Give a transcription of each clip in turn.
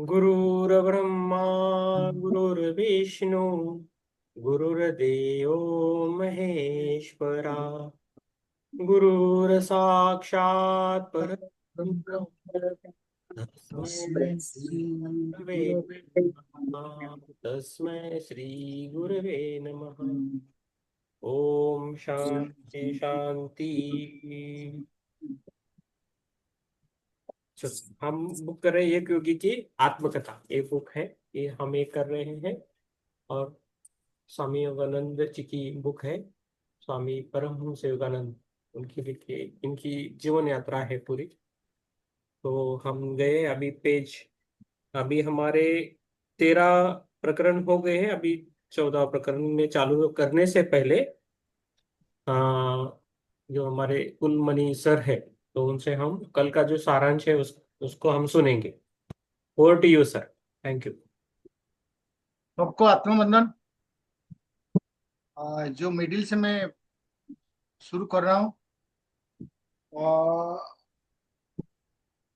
गुरुर्ब्रह्मा गुरुर्विष्णु गुरुर्देवो महेश्वरा गुरुर्साक्षात् परब्रह्म तस्मै तस्मै श्री गुरवे गुरवे नमः। तस्मै श्री गुरवे नमः। नमः। ओम शांति शांति। चलो, हम बुक कर रहे हैं एक योगी की आत्मकथा, ये बुक है, ये हम ये कर रहे हैं। और स्वामी योगानंद जी की बुक है, स्वामी परमहंस योगानंद, उनकी लिखी, इनकी जीवन यात्रा है पूरी। तो हम गए अभी पेज, अभी हमारे 13 प्रकरण हो गए हैं। अभी 14 प्रकरण में चालू करने से पहले आ, जो हमारे कुलमणि सर है, तो उनसे हम कल का जो सारांश है उसको हम सुनेंगे। Over to you sir. Thank you. सबको आत्मवंदन। जो मिडिल से मैं शुरू कर रहा हूँ।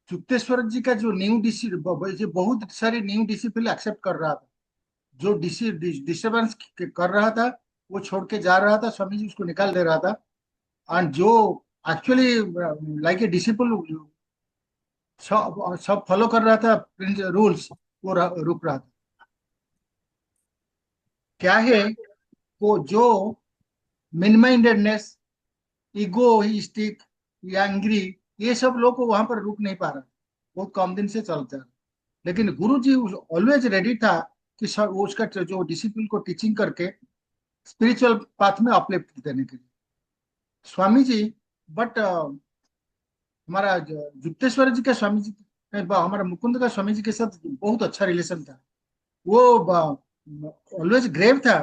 युक्तेश्वर जी का जो न्यू डिसी जो बहुत सारी न्यू डिसिप्लिन एक्सेप्ट कर रहा था, जो डिस्टर्बेंस कर रहा था वो छोड़ के जा रहा था, स्वामी जी उसको निकाल दे रहा था। एंड जो एक्चुअली लाइक ए डिसिपल सब सब फॉलो कर रहा था रूल्स, वो रुक रहा था। क्या है वो जो मिन माइंडेडनेस, इगोइस्टिक, एंग्री, ये सब लोग को वहां पर रुक नहीं पा रहा, बहुत कम दिन से चलता है। लेकिन गुरु जी ऑलवेज रेडी था कि सब वो उसका जो डिसिप्लिन को टीचिंग करके स्पिरिचुअल पाथ में अपलिफ्ट देने के लिए स्वामी जी। बट हमारा युक्तेश्वर जी का स्वामी जी, हमारा मुकुंद का स्वामी जी के साथ बहुत अच्छा रिलेशन था। वो ऑलवेज ग्रेव था,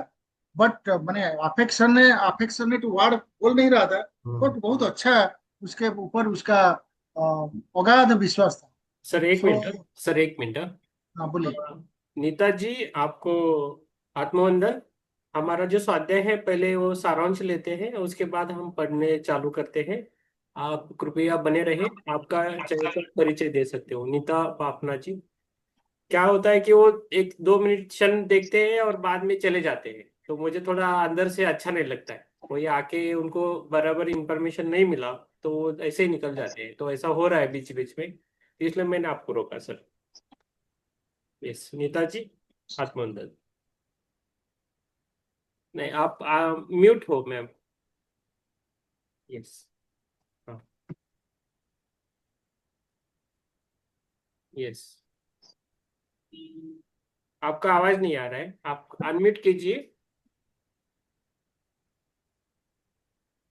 बट मैंने अफेक्शनेट वर्ड बोल नहीं रहा था, बट बहुत अच्छा उसके ऊपर उसका अगाध विश्वास था। सर एक सो मिनट, सर एक मिनट। हाँ, बोलिए। नीता जी, आपको आत्मवंदन। हमारा जो स्वाध्याय है पहले वो सारांश लेते हैं, उसके बाद हम पढ़ने चालू करते हैं। आप कृपया बने रहे, आपका चाहे तो परिचय दे सकते हो। नीता पापना जी। क्या होता है कि वो 1-2 मिनट क्षण देखते हैं और बाद में चले जाते हैं, तो मुझे थोड़ा अंदर से अच्छा नहीं लगता है। कोई आके उनको बराबर इंफॉर्मेशन नहीं मिला तो वो ऐसे ही निकल जाते हैं, तो ऐसा हो रहा है बीच बीच में, इसलिए मैंने आपको रोका सर। यस नीता जी, आत्मवंदन। नहीं, आप म्यूट हो मैम। यस। हाँ। यस। आपका आवाज नहीं आ रहा है, आप अनम्यूट कीजिए।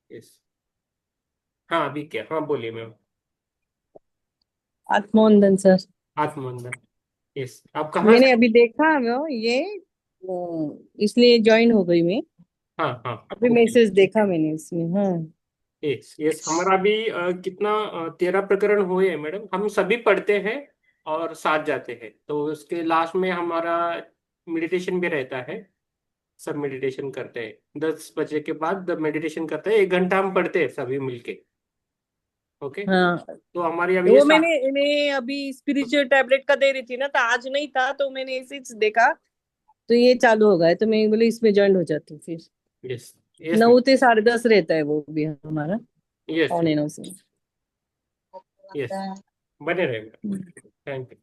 यस। हाँ अभी क्या, हाँ बोलिए मैम। आत्मोन्नत सर। आत्मवंदन। यस, आप कहाँ मैंने से? अभी देखा वो ये इसलिए ज्वाइन हो गई मैं। हाँ हाँ। अभी ओके। मैसेज देखा मैंने इसमें। हाँ। यस यस, हमारा भी कितना 13 प्रकरण हुए हैं मैडम, हम सभी पढ़ते हैं और साथ जाते हैं, तो उसके लास्ट में हमारा मेडिटेशन भी रहता है। सब मेडिटेशन करते हैं, 10 बजे के बाद मेडिटेशन करते हैं, 1 घंटा हम पढ़ते हैं सभी मिलके। ओके। हाँ, तो हमारी तो अभी ये वो मैं अभी स्पिरिचुअल टैबलेट का दे रही थी ना, तो आज नहीं था तो मैंने इसी से देखा, तो ये चालू हो गया, तो मैं बोले इसमें ज्वाइन हो जाती हूँ फिर। यस यस 9 से 10:30 रहता है वो भी हमारा, यस पौने 9 से। यस, बने रहे madam. Thank you.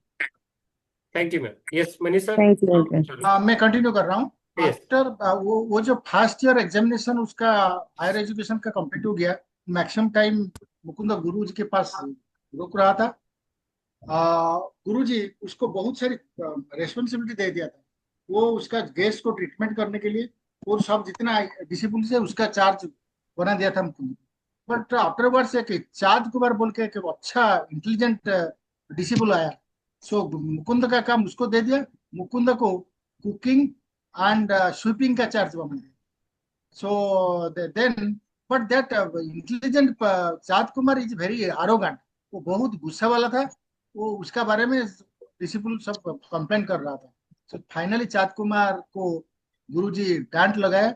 Thank you ma'am. Yes Manish sir. Thank you. मैं कंटिन्यू कर रहा हूँ। यस। आफ्टर वो जो फर्स्ट ईयर एग्जामिनेशन उसका हायर एजुकेशन का कंप्लीट हो गया, मैक्सिमम टाइम मुकुंद गुरु जी के पास रुक रहा था। गुरु जी उसको बहुत सारी रेस्पॉन्सिबिलिटी दे दिया था। वो उसका गेस्ट को ट्रीटमेंट करने के लिए और सब जितना डिसिप्लिन से उसका चार्ज बना दिया था मुकुंद। बट आफ्टरवर्ड्स एक चाँद कुमार बोल के एक अच्छा इंटेलिजेंट डिसिपल आया, सो मुकुंद का काम उसको दे दिया। मुकुंद को कुकिंग एंड स्वीपिंग का चार्ज बना दिया। So then, but that intelligent चाँद कुमार इज वेरी एरोगेंट, वो बहुत गुस्सा वाला था। वो उसका बारे में डिसिपल सब कंप्लेन कर रहा था। तो फाइनली चाँद कुमार को गुरुजी डांट लगाया,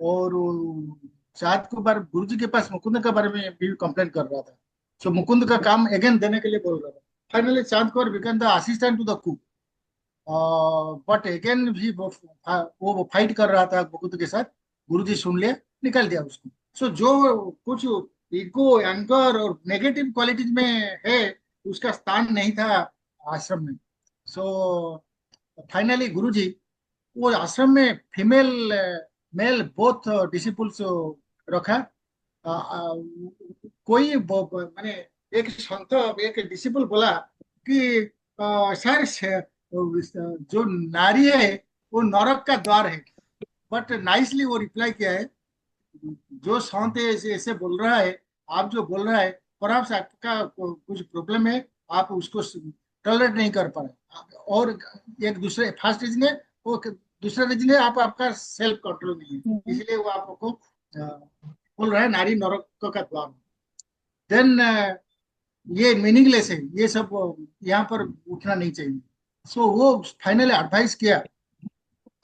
और चाँद कुमार गुरुजी के पास मुकुंद के बारे में भी कंप्लेन कर रहा था। सो मुकुंद का काम अगेन देने के लिए बोल रहा था। Finally Chand Kumar become the assistant to the cook. But again भी वो फाइट कर रहा था मुकुंद के साथ। गुरुजी सुन लिया, निकाल दिया उसको। सो जो कुछ इगो, एंगर और नेगेटिव क्वालिटीज में है, उसका स्थान नहीं था आश्रम में। सो फाइनली गुरुजी वो आश्रम में फीमेल मेल बोथ डिसिपल्स रखा। कोई माने एक संत, एक डिसिपल बोला कि सर जो नारी है वो नरक का द्वार है। बट नाइसली वो रिप्लाई किया है, जो संत है ऐसे ऐसे बोल रहा है, आप जो बोल रहा है पर आपका कुछ प्रॉब्लम है, आप उसको टॉलरेट नहीं कर पा रहे। और एक दूसरे फर्स्ट रीजन है वो, दूसरा रीजन है आप आपका सेल्फ कंट्रोल नहीं है, हम्म। इसलिए वो आपको बोल रहा है नारी नरक का द्वार। देन ये मीनिंगलेस है, ये सब यहाँ पर उठना नहीं चाहिए। सो वो फाइनली एडवाइस किया,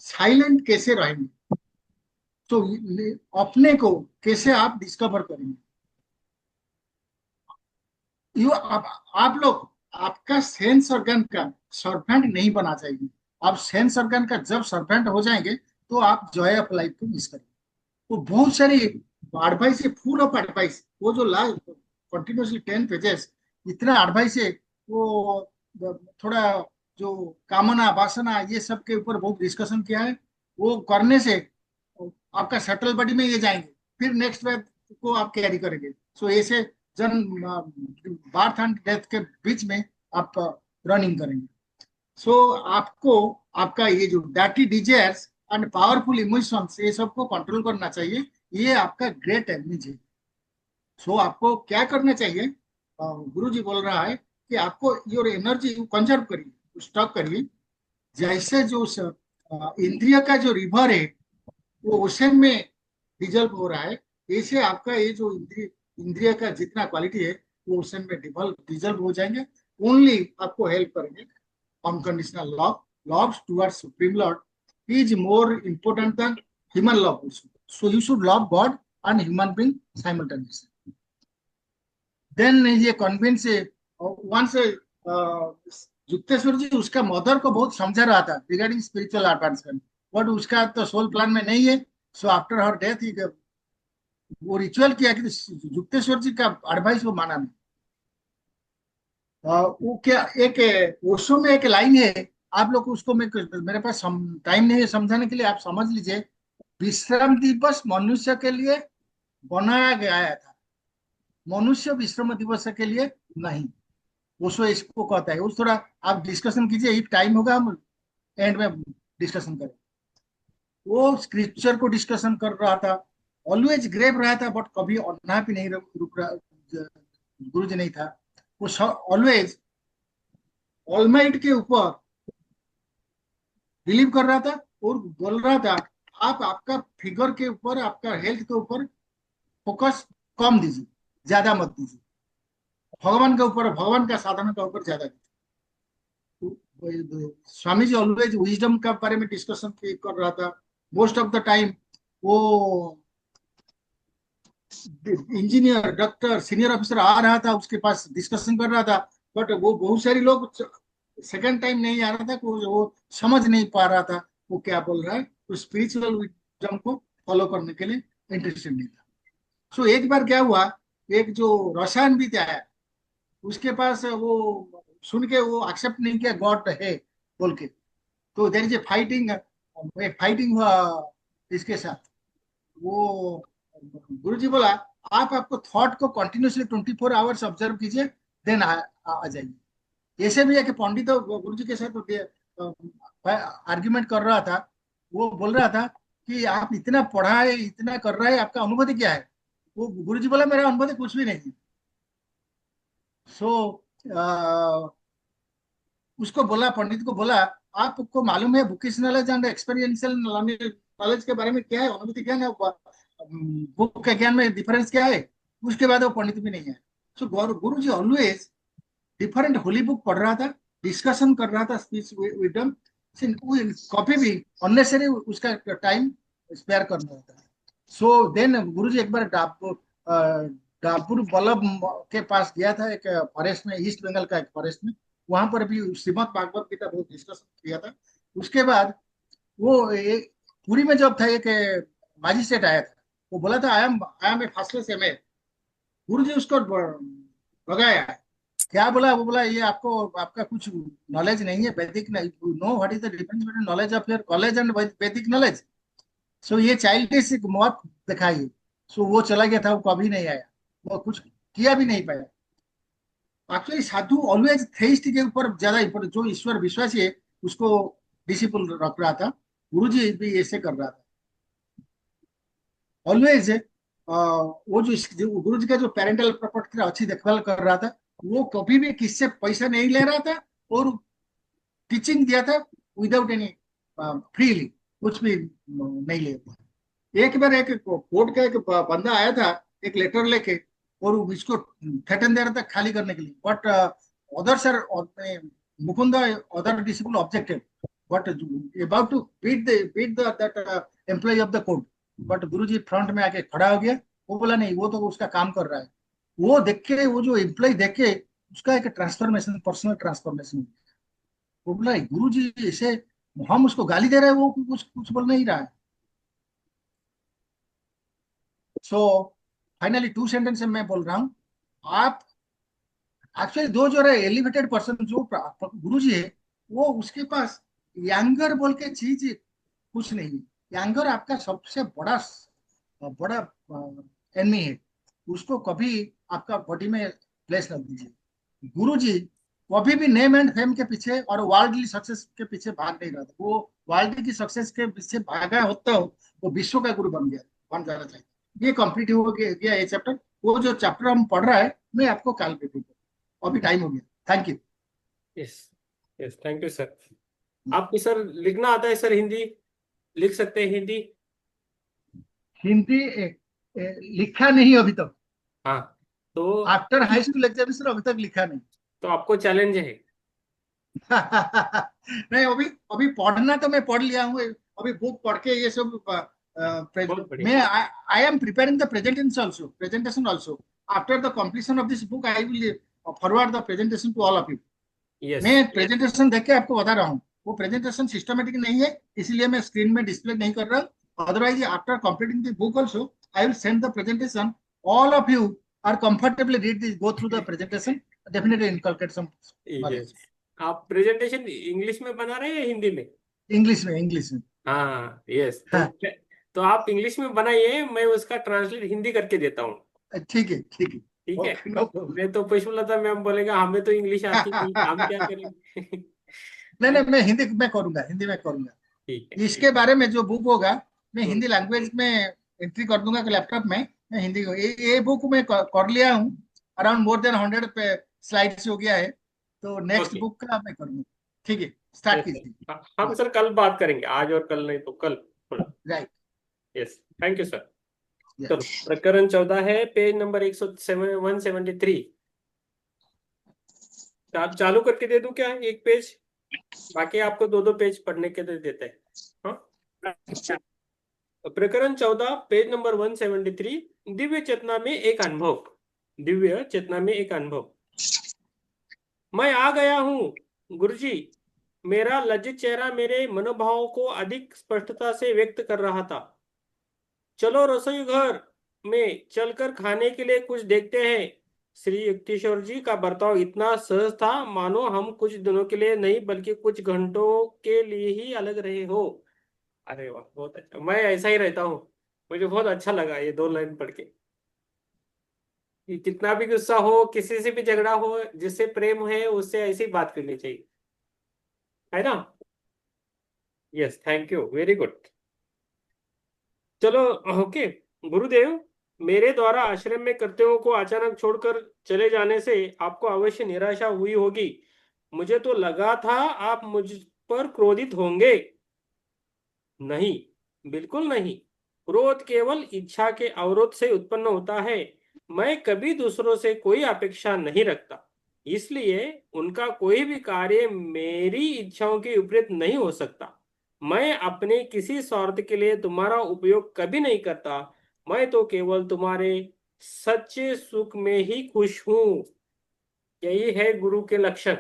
साइलेंट कैसे रहेंगे, तो अपने को कैसे आप डिस्कवर करेंगे। यू आप लोग आपका सेंस ऑर्गन का सर्वेंट नहीं बना चाहिए। आप सेंस ऑर्गन का जब सर्वेंट हो जाएंगे तो आप जॉय ऑफ लाइफ को मिस करेंगे। वो बहुत सारी एडवाइस है, फुल ऑफ एडवाइस। वो जो लास्ट कंटिन्यूसली 10 पेजेस इतना एडवाइस है। वो थोड़ा जो कामना वासना ये सब के ऊपर बहुत डिस्कशन किया है। वो करने से आपका शटल बॉडी में ये जाएंगे, फिर नेक्स्ट वेब को आप कैरी करेंगे। सो ऐसे जन्म बर्थ एंड डेथ के बीच में आप रनिंग करेंगे। सो आपको आपका ये जो dirty desires and powerful emotions ये सबको कंट्रोल करना चाहिए। ये आपका ग्रेट एनर्जी है। सो आपको क्या करना चाहिए, गुरु जी बोल रहा है कि आपको योर एनर्जी कंजर्व करिए, स्टॉक करिए। जैसे जो इंद्रिय का जो रिवर है वो ओशन में डिजल्व हो रहा है, ऐसे आपका ये जो इंद्रिय इंद्रिय का जितना क्वालिटी है वो ओशन में डिजल्व हो जाएंगे। ओनली आपको हेल्प करेंगे unconditional love. Love towards Supreme Lord is more important than human love also. So you should love God and human being simultaneously. Then ये कन्विंस वंस युक्तेश्वर जी उसका मदर को बहुत समझा रहा था रिगार्डिंग स्पिरिचुअल एडवांसमेंट, बट उसका तो सोल प्लान में नहीं है। सो आफ्टर हर डेथ वो रिचुअल किया कि युक्तेश्वर जी का एडवाइस वो माना नहीं। वो क्या एक ओशो में एक लाइन है, आप लोग उसको मैं मेरे पास टाइम नहीं है समझाने के लिए, आप समझ लीजिए। विश्राम दिवस मनुष्य के लिए बनाया गया था, मनुष्य विश्राम दिवस के लिए नहीं। ओशो इसको कहता है। उस थोड़ा आप डिस्कशन कीजिए, इफ टाइम होगा हम एंड में डिस्कशन करें। वो स्क्रिप्चर को डिस्कशन कर रहा था, ऑलवेज ग्रेव रहा था, बट कभी अनहैप्पी नहीं रुक रहा, गुरु जी नहीं था। वो ऑलवेज ऑलमाइट के ऊपर बिलीव कर रहा था और बोल रहा था आप आपका फिगर के ऊपर, आपका हेल्थ के ऊपर फोकस कम दीजिए, ज्यादा मत दीजिए। भगवान के ऊपर, भगवान का साधना के ऊपर ज्यादा दीजिए। स्वामी जी ऑलवेज विजडम का बारे में डिस्कशन कर रहा था मोस्ट ऑफ द टाइम। वो इंजीनियर, डॉक्टर, सीनियर ऑफिसर आ रहा था उसके पास, डिस्कशन कर रहा था, बट वो बहुत सारे लोग सेकंड टाइम नहीं आ रहा था, वो समझ नहीं पा रहा था वो क्या बोल रहा है। तो स्पिरिचुअल विजडम को फॉलो करने के लिए इंटरेस्टेड नहीं था। सो एक बार क्या हुआ, एक जो रसायनविद आया, उसके पास वो सुन के वो एक्सेप्ट नहीं किया गॉड है बोल के। तो देर इज ए फाइटिंग, एक फाइटिंग हुआ इसके साथ। वो गुरुजी बोला आप आपको थॉट को कंटिन्यूसली 24 आवर्स ऑब्जर्व कीजिए, देन आ जाइए। ऐसे भी है कि पंडित गुरुजी के साथ आर्ग्यूमेंट कर रहा था। वो बोल रहा था कि आप इतना पढ़ा है, इतना कर रहा है, आपका अनुभूति क्या है। वो गुरुजी बोला मेरा अनुभूति कुछ भी नहीं। सो उसको बोला, पंडित को बोला आपको मालूम है bookish knowledge and experiential knowledge के बारे में क्या है, अनुभूति ज्ञान है, बुक के ज्ञान में डिफरेंस क्या है। उसके बाद वो पंडित भी नहीं है। सो गुरु जी ऑलवेज डिफरेंट होली बुक पढ़ रहा था, डिस्कशन कर रहा था स्पीच विडम। कभी भी अननेसेसरी उसका टाइम स्पेयर कर रहा था। सो देन गुरु जी एक बार डापुर बल्लभ के पास गया था, एक फॉरेस्ट में, ईस्ट बंगाल का एक फॉरेस्ट में। वहां पर भी श्रीमद् भागवत गीता बहुत डिस्कस किया था। उसके बाद वो पुरी में जब था, एक मजिस्ट्रेट आया था, वो बोला था आई एम ए फास्टलेस एमए। गुरु जी उसको भगाया। क्या बोला? वो बोला ये आपको आपका कुछ नॉलेज नहीं है, वैदिक नहीं, know what is the difference between knowledge of your college and वैदिक नॉलेज। सो ये चाइल्डिश मौत दिखाई। सो वो चला गया था, वो कभी नहीं आया, वो कुछ किया भी नहीं पाया। एक्चुअली साधु ऑलवेज थेइस्ट के ऊपर ज्यादा इम्पोर्टेंट, जो ईश्वर विश्वासी है उसको डिसिपल रख रहा था। गुरुजी भी ऐसे कर रहा था ऑलवेज। वो जो गुरु जी का जो पेरेंटल प्रॉपर्टी था, अच्छी देखभाल कर रहा था। वो कभी भी किससे पैसा नहीं ले रहा था, और टीचिंग दिया था विदाउट एनी, फ्रीली, कुछ भी नहीं लेता। एक बार एक कोर्ट का एक बंदा आया था, एक लेटर लेके, और वो इसको थ्रेटन दे रहा था खाली करने के लिए, but other sir Mukund other disciple objected, but about to beat that employ of the court, but Guruji front में आके खड़ा हो गया। वो बोला नहीं, वो तो उसका काम कर रहा है। वो देख के, वो जो एम्प्लॉय देख के, उसका एक ट्रांसफॉर्मेशन, पर्सनल ट्रांसफॉर्मेशन। वो बोला गुरुजी ऐसे, हम उसको गाली दे रहे हैं, वो कुछ कुछ बोल नहीं रहा है। सो फाइनली टू सेंटेंस में मैं बोल रहा हूँ। आप एक्चुअली दो जो है एलिवेटेड पर्सन, जो गुरु जी है, वो उसके पास यंगर बोल के चीज कुछ नहीं है। यंगर आपका सबसे बड़ा बड़ा एनमी है। उसको कभी आपका बॉडी में प्लेस रख दीजिए। गुरु जी कभी भी नेम एंड फेम के पीछे और वर्ल्डली सक्सेस के पीछे भाग नहीं रहा था। वो वर्ल्ड की सक्सेस के पीछे भागा होता हो, वो विश्व का गुरु बन जाना चाहिए। ये कंप्लीट हो गया ये चैप्टर। वो जो चैप्टर हम पढ़ रहा है, मैं आपको कल रिपीट, अभी टाइम हो गया। Thank you. Yes, yes, thank you sir. आपको सर लिखना आता है सर? हिंदी लिख सकते हैं हिंदी? हिंदी लिखा नहीं अभी तक। हाँ, तो आफ्टर हाई स्कूल एग्जामिनेशन अभी तक लिखा नहीं। तो आपको चैलेंज है। नहीं, अभी अभी पढ़ना तो मैं पढ़ लिया हूँ। अभी बुक पढ़ के ये सब बहुत बढ़िया। मैं I am preparing the presentation also. After the completion of this book I will forward the presentation to all of you. Yes, मैं प्रेजेंटेशन देख के आपको बता रहा हूँ। वो प्रेजेंटेशन सिस्टमेटिक नहीं है, इसलिए मैं स्क्रीन में डिस्प्ले नहीं कर रहा हूँ। Otherwise after completing the book also I will send the presentation. All of you are comfortably read this, go through the presentation, definitely inculcate some yes. Knowledge. आप प्रेजेंटेशन इंग्लिश में बना रहे हैं या हिंदी में? इंग्लिश में, इंग्लिश में। हाँ, यस। हाँ, तो आप इंग्लिश में बनाइए, मैं उसका ट्रांसलेट हिंदी करके देता हूँ। ठीक है, ठीक है। ठीक है। Okay, no problem. मैं तो पुष्पलता मैम बोलेगा हमें तो इंग्लिश आती नहीं, हम क्या करेंगे? नहीं है? नहीं, मैं हिंदी में करूंगा, हिंदी में करूंगा। ठीक है, इसके बारे में जो बुक होगा, मैं हम्म, हिंदी लैंग्वेज में एंट्री कर दूंगा लैपटॉप में। मैं हिंदी को ये बुक में कर लिया हूँ। अराउंड मोर देन 100 पे स्लाइड्स हो गया है। तो नेक्स्ट ओके। बुक का मैं करूंगा। ठीक है, स्टार्ट यस सर। कीजिए। हम सर कल बात करेंगे, आज और कल नहीं तो कल थोड़ा। Right. Yes, thank you sir. चलो, प्रकरण 14 है, पेज नंबर 173। चालू करके दे दूं क्या एक पेज? बाकी आपको दो दो पेज पढ़ने के लिए देते हैं। हाँ, प्रकरण 14, पेज नंबर 173। दिव्य चेतना में एक अनुभव। दिव्य चेतना में एक अनुभव। मैं आ गया हूँ गुरुजी। मेरा लज्जित चेहरा मेरे मनोभावों को अधिक स्पष्टता से व्यक्त कर रहा था। चलो रसोई घर में चलकर खाने के लिए कुछ देखते हैं। श्री युक्तेश्वर जी का बर्ताव इतना सहज था मानो हम कुछ दिनों के लिए नहीं बल्कि कुछ घंटों के लिए ही अलग रहे हो। अरे वाह, बहुत अच्छा। मैं ऐसा ही रहता हूँ। मुझे बहुत अच्छा लगा ये दो लाइन पढ़ के, कि कितना भी गुस्सा हो, किसी से भी झगड़ा हो, जिससे प्रेम है उससे ऐसी बात करनी चाहिए, है ना? Yes, thank you, very good. चलो, ओके। गुरुदेव, मेरे द्वारा आश्रम में कर्तव्यों को अचानक छोड़कर चले जाने से आपको अवश्य निराशा हुई होगी। मुझे तो लगा था आप मुझ पर क्रोधित होंगे। नहीं, बिल्कुल नहीं। क्रोध केवल इच्छा के अवरोध से उत्पन्न होता है। मैं कभी दूसरों से कोई अपेक्षा नहीं रखता, इसलिए उनका कोई भी कार्य मेरी इच्छाओं के विपरीत नहीं हो सकता। मैं अपने किसी स्वार्थ के लिए तुम्हारा उपयोग कभी नहीं करता। मैं तो केवल तुम्हारे सच्चे सुख में ही खुश हूं। यही है गुरु के लक्षण।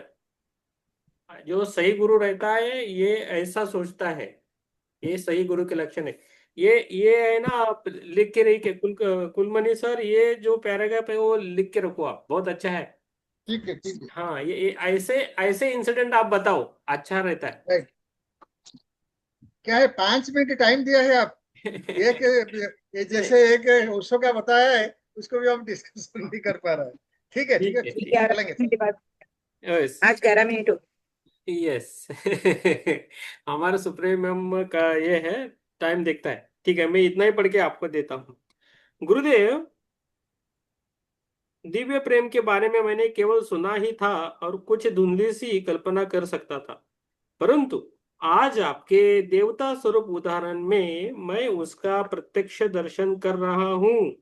जो सही गुरु रहता है ये ऐसा सोचता है, ये सही गुरु के लक्षण है। ये है ना, आप लिख के रही के कुलमनी सर, ये जो पैराग्राफ है वो लिख के रखो आप, बहुत अच्छा है। ठीक है, ठीक है। हाँ, ये ऐसे ऐसे इंसिडेंट आप बताओ, अच्छा रहता राइट। क्या है, 5 मिनट टाइम दिया है आप। एक ये है। जैसे एक ओशो का बताया है, उसको भी हम डिस्कशन नहीं कर पा रहे हैं। ठीक है, ठीक है, ठीक है, ठीक ग्यारह चलेंगे सर। मिनट बाद है। यस। आज 11 मिनट हो यस। हमारे सुप्रीमम का ये है, टाइम देखता है। ठीक है, मैं इतना ही पढ़ के आपको देता हूँ। गुरुदेव, दिव्य प्रेम के बारे में मैंने केवल सुना ही था और कुछ धुंधली सी कल्पना कर सकता था, परंतु आज आपके देवता स्वरूप उदाहरण में मैं उसका प्रत्यक्ष दर्शन कर रहा हूँ।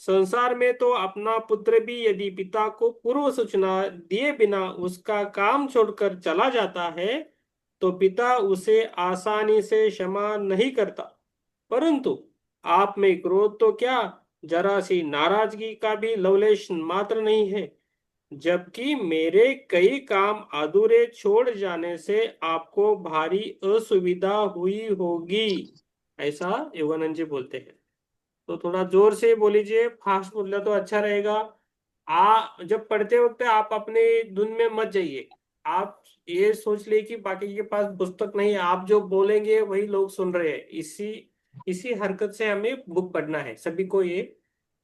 संसार में तो अपना पुत्र भी यदि पिता को पूर्व सूचना दिए बिना उसका काम छोड़कर चला जाता है तो पिता उसे आसानी से क्षमा नहीं करता, परंतु आप में क्रोध तो क्या, जरा सी नाराजगी का भी लवलेश मात्र नहीं है, जबकि मेरे कई काम अधूरे छोड़ जाने से आपको भारी असुविधा हुई होगी, ऐसा योगानंद जी बोलते हैं। तो थोड़ा जोर से बोलीजिए, फास्ट बोलना तो अच्छा रहेगा। जब पढ़ते वक्त आप अपने धुन में मत जाइए। आप ये सोच ले कि बाकी के पास पुस्तक नहीं है, आप जो बोलेंगे वही लोग सुन रहे हैं, इसी इसी हरकत से हमें बुक पढ़ना है, सभी को ये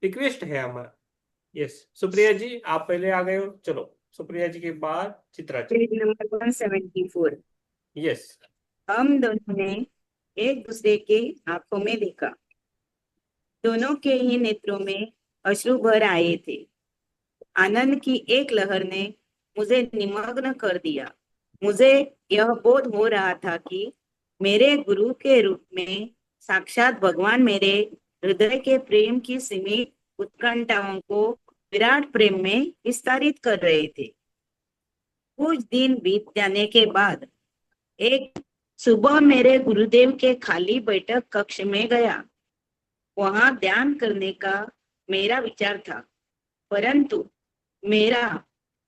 रिक्वेस्ट है हमारा। यस, सुप्रिया जी आप पहले आ गए हो, चलो सुप्रिया जी के बाद Chitra ji. Page number 174। Yes. हम दोनों ने एक दूसरे के आंखों में देखा। दोनों के ही नेत्रों में अश्रु भर आए थे। आनंद की एक लहर ने मुझे निमग्न कर दिया। मुझे यह बोध हो रहा था कि मेरे गुरु के रूप में साक्षात भगवान मेरे हृदय के प्रेम की सीमित उत्कंठाओं को विराट प्रेम में विस्तारित कर रहे थे। कुछ दिन बीत जाने के बाद एक सुबह मेरे गुरुदेव के खाली बैठक कक्ष में गया। वहां ध्यान करने का मेरा विचार था, परंतु मेरा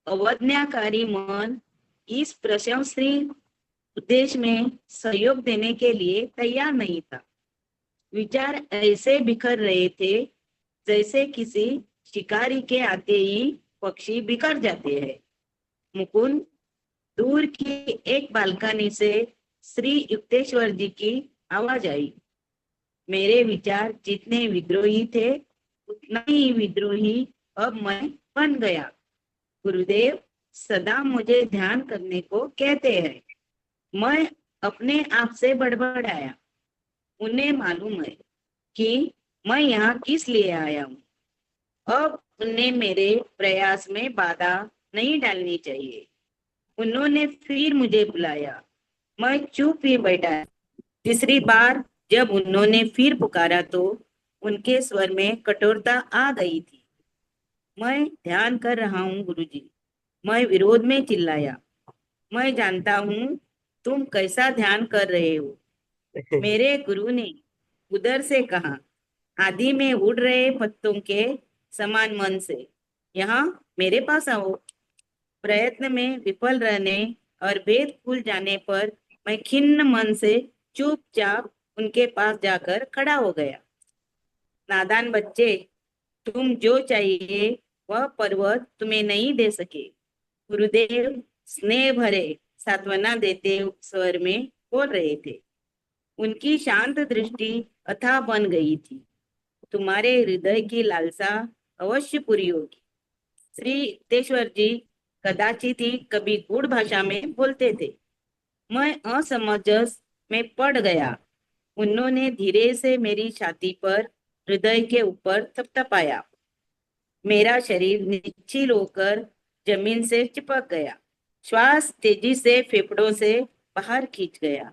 अवज्ञाकारी मन इस प्रशंसनीय उद्देश्य में सहयोग देने के लिए तैयार नहीं था। विचार ऐसे बिखर रहे थे जैसे किसी शिकारी के आते ही पक्षी बिखर जाते हैं। मुकुंद, दूर की एक बालकनी से श्री युक्तेश्वर जी की आवाज आई। मेरे विचार जितने विद्रोही थे उतना ही विद्रोही अब मैं बन गया। गुरुदेव सदा मुझे ध्यान करने को कहते हैं। मैं अपने आप से बड़बड़ाया। उन्हें मालूम है कि मैं यहाँ किस लिए आया हूँ। अब उन्हें मेरे प्रयास में बाधा नहीं डालनी चाहिए। उन्होंने फिर मुझे बुलाया। मैं चुप ही बैठा। तीसरी बार जब उन्होंने फिर पुकारा तो उनके स्वर में कठोरता आ गई थी। मैं ध्यान कर रहा हूँ गुरुजी। मैं विरोध में चिल्लाया। मैं जानता हूँ तुम कैसा ध्यान कर रहे हो। मेरे गुरु ने उधर से कहा, आदि में उड़ रहे पत्तों के समान मन से यहाँ मेरे पास आओ। प्रयत्न में विफल रहने और भेद खुल जाने पर मैं खिन्न मन से चुपचाप उनके पास जाकर खड़ा हो गया। नादान बच्चे, तुम जो चाहिए वह पर्वत तुम्हें नहीं दे सके। गुरुदेव स्नेह भरे सांत्वना देते स्वर में बोल रहे थे। उनकी शांत दृष्टि अथाह बन गई थी। तुम्हारे हृदय की लालसा अवश्य पूरी होगी। श्री युक्तेश्वर जी कदाचित ही कभी गूढ़ भाषा में बोलते थे। मैं असमंजस में पड़ गया। उन्होंने धीरे से मेरी छाती पर हृदय के ऊपर थपथपाया। मेरा शरीर निश्चल होकर जमीन से चिपक गया। श्वास तेजी से फेफड़ों से बाहर खींच गया,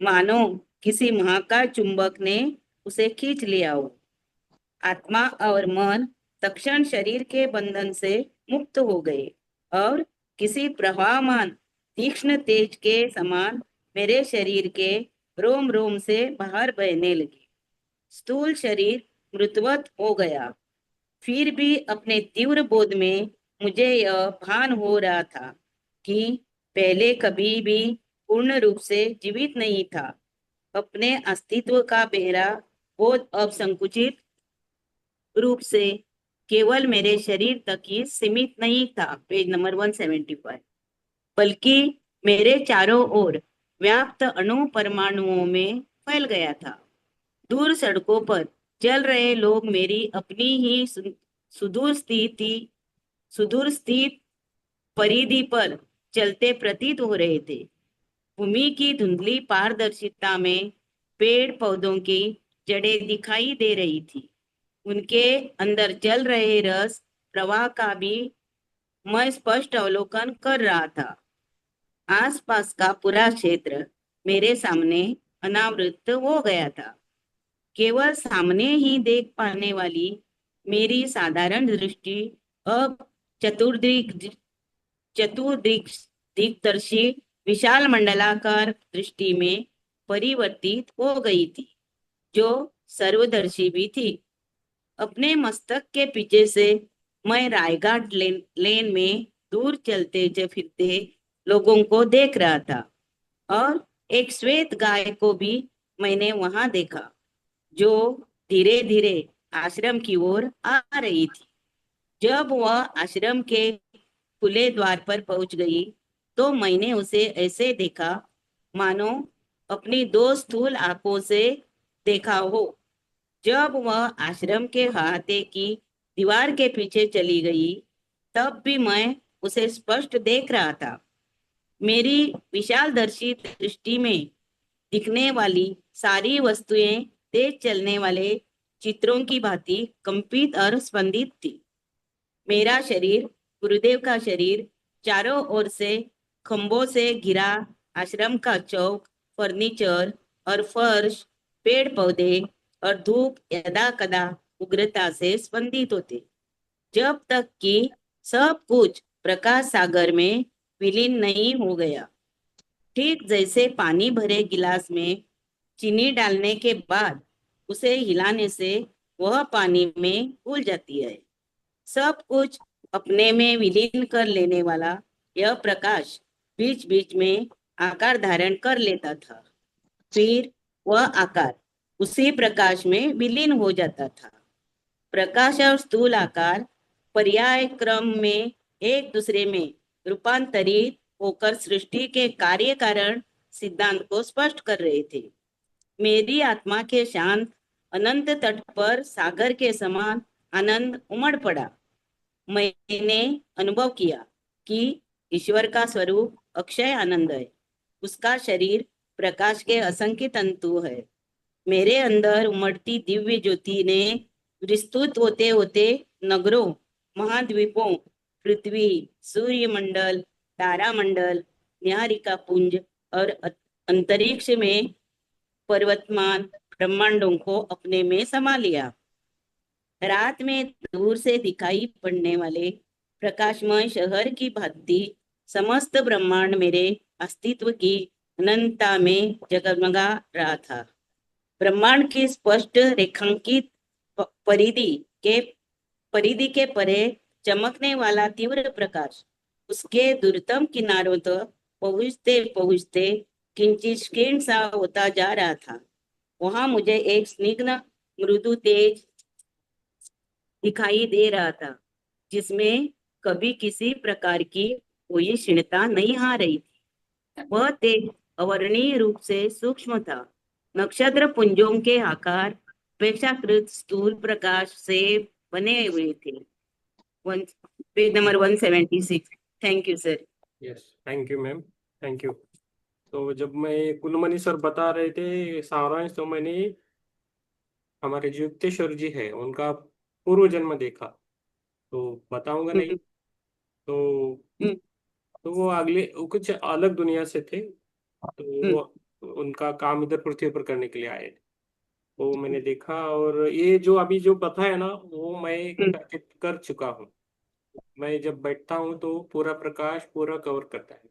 मानो किसी महाकाय चुंबक ने उसे खींच लिया हो। आत्मा और मन तक्षण शरीर के बंधन से मुक्त हो गए और किसी प्रवाहमान तीक्ष्ण तेज के समान मेरे शरीर के रोम रोम से बाहर बहने लगे। स्थूल शरीर मृतवत हो गया। फिर भी अपने तीव्र बोध में मुझे यह भान हो रहा था कि पहले कभी भी पूर्ण रूप से जीवित नहीं था। अपने अस्तित्व का पहरा बोध अब संकुचित रूप से केवल मेरे शरीर तक ही सीमित नहीं था, पेज नंबर 175, बल्कि मेरे चारों ओर व्याप्त अणु परमाणुओं में फैल गया था। दूर सड़कों पर चल रहे लोग मेरी अपनी ही सुदूर स्थित परिधि पर चलते प्रतीत हो रहे थे। भूमि की धुंधली पारदर्शिता में पेड़ पौधों की जड़ें दिखाई दे रही थी। उनके अंदर चल रहे रस प्रवाह का भी मैं स्पष्ट अवलोकन कर रहा था। आसपास का पूरा क्षेत्र मेरे सामने अनावृत हो गया था। केवल सामने ही देख पाने वाली मेरी साधारण दृष्टि अब चतुर्दिक्दर्शी विशाल मंडलाकार दृष्टि में परिवर्तित हो गई थी, जो सर्वदर्शी भी थी। अपने मस्तक के पीछे से मैं रायघाट लेन में दूर चलते फिरते लोगों को देख रहा था, और एक श्वेत गाय को भी मैंने वहां देखा, जो धीरे धीरे आश्रम की ओर आ रही थी। जब वह आश्रम के खुले द्वार पर पहुंच गई, तो मैंने उसे ऐसे देखा मानो अपनी दो स्थूल आंखों से देखा हो। जब वह आश्रम के अहाते की दीवार के पीछे चली गई, तब भी मैं उसे स्पष्ट देख रहा था। मेरी विशालदर्शी दृष्टि में दिखने वाली सारी वस्तुएं तेज चलने वाले चित्रों की भांति कंपित और स्पंदित थी। मेरा शरीर, गुरुदेव का शरीर, चारों ओर से खंभों से घिरा आश्रम का चौक, फर्नीचर और फर्श, पेड़ पौधे और धूप यदा कदा उग्रता से स्पंदित होते, जब तक कि सब कुछ प्रकाश सागर में विलीन नहीं हो गया। ठीक जैसे पानी भरे गिलास में चीनी डालने के बाद उसे हिलाने से वह पानी में घुल जाती है। सब कुछ अपने में विलीन कर लेने वाला यह प्रकाश बीच बीच में आकार धारण कर लेता था। फिर वह आकार उसी प्रकाश में विलीन हो जाता था। प्रकाश और स्थूल आकार पर्याय क्रम में एक दूसरे में रूपांतरित होकर सृष्टि के कार्य कारण सिद्धांत को स्पष्ट कर रहे थे। मेरी आत्मा के शांत अनंत तट पर सागर के समान आनंद उमड़ पड़ा। मैंने अनुभव किया कि ईश्वर का स्वरूप अक्षय आनंद है। उसका शरीर प्रकाश के असंख्य तंतु है। मेरे अंदर उमड़ती दिव्य ज्योति ने विस्तृत होते होते नगरों, महाद्वीपों, पृथ्वी, सूर्यमंडल, तारामंडल, न्यारिका पुंज और अंतरिक्ष में पर्वतमान ब्रह्मांडों को अपने में समा लिया। रात में दूर से दिखाई पड़ने वाले प्रकाशमय शहर की भांति समस्त ब्रह्मांड मेरे अस्तित्व की अनंतता में जगमगा रहा था। ब्रह्मांड की स्पष्ट रेखांकित परिधि के परे चमकने वाला तीव्र प्रकाश उसके दूरतम किनारों तक पहुंचते पहुंचते किंचित क्षीण सा होता जा रहा था। वहां मुझे एक स्निग्ध मृदु तेज दिखाई दे रहा था, जिसमें कभी किसी प्रकार की कोई क्षीणता नहीं आ रही थी। वह तेज अवर्णीय रूप से सूक्ष्म था। नक्षत्र पुंजों के आकार अपेक्षाकृत स्थूल प्रकाश से बने हुए थे। Page number 176। Thank you sir. Yes, thank you ma'am, thank you. तो जब मैं कुलमणि सर बता रहे थे सारांश, तो मैंने हमारे जो युक्तेश्वर जी है उनका पूर्व जन्म देखा, तो बताऊंगा नहीं। तो हम्म, वो अगले वो कुछ अलग दुनिया से थे, तो हम्म, वो उनका काम इधर पृथ्वी पर करने के लिए आए थे। वो मैंने देखा, और ये जो अभी जो बताया ना, वो मैं हम्म, कर चुका हूँ। मैं जब बैठता हूँ तो पूरा प्रकाश पूरा कवर करता है,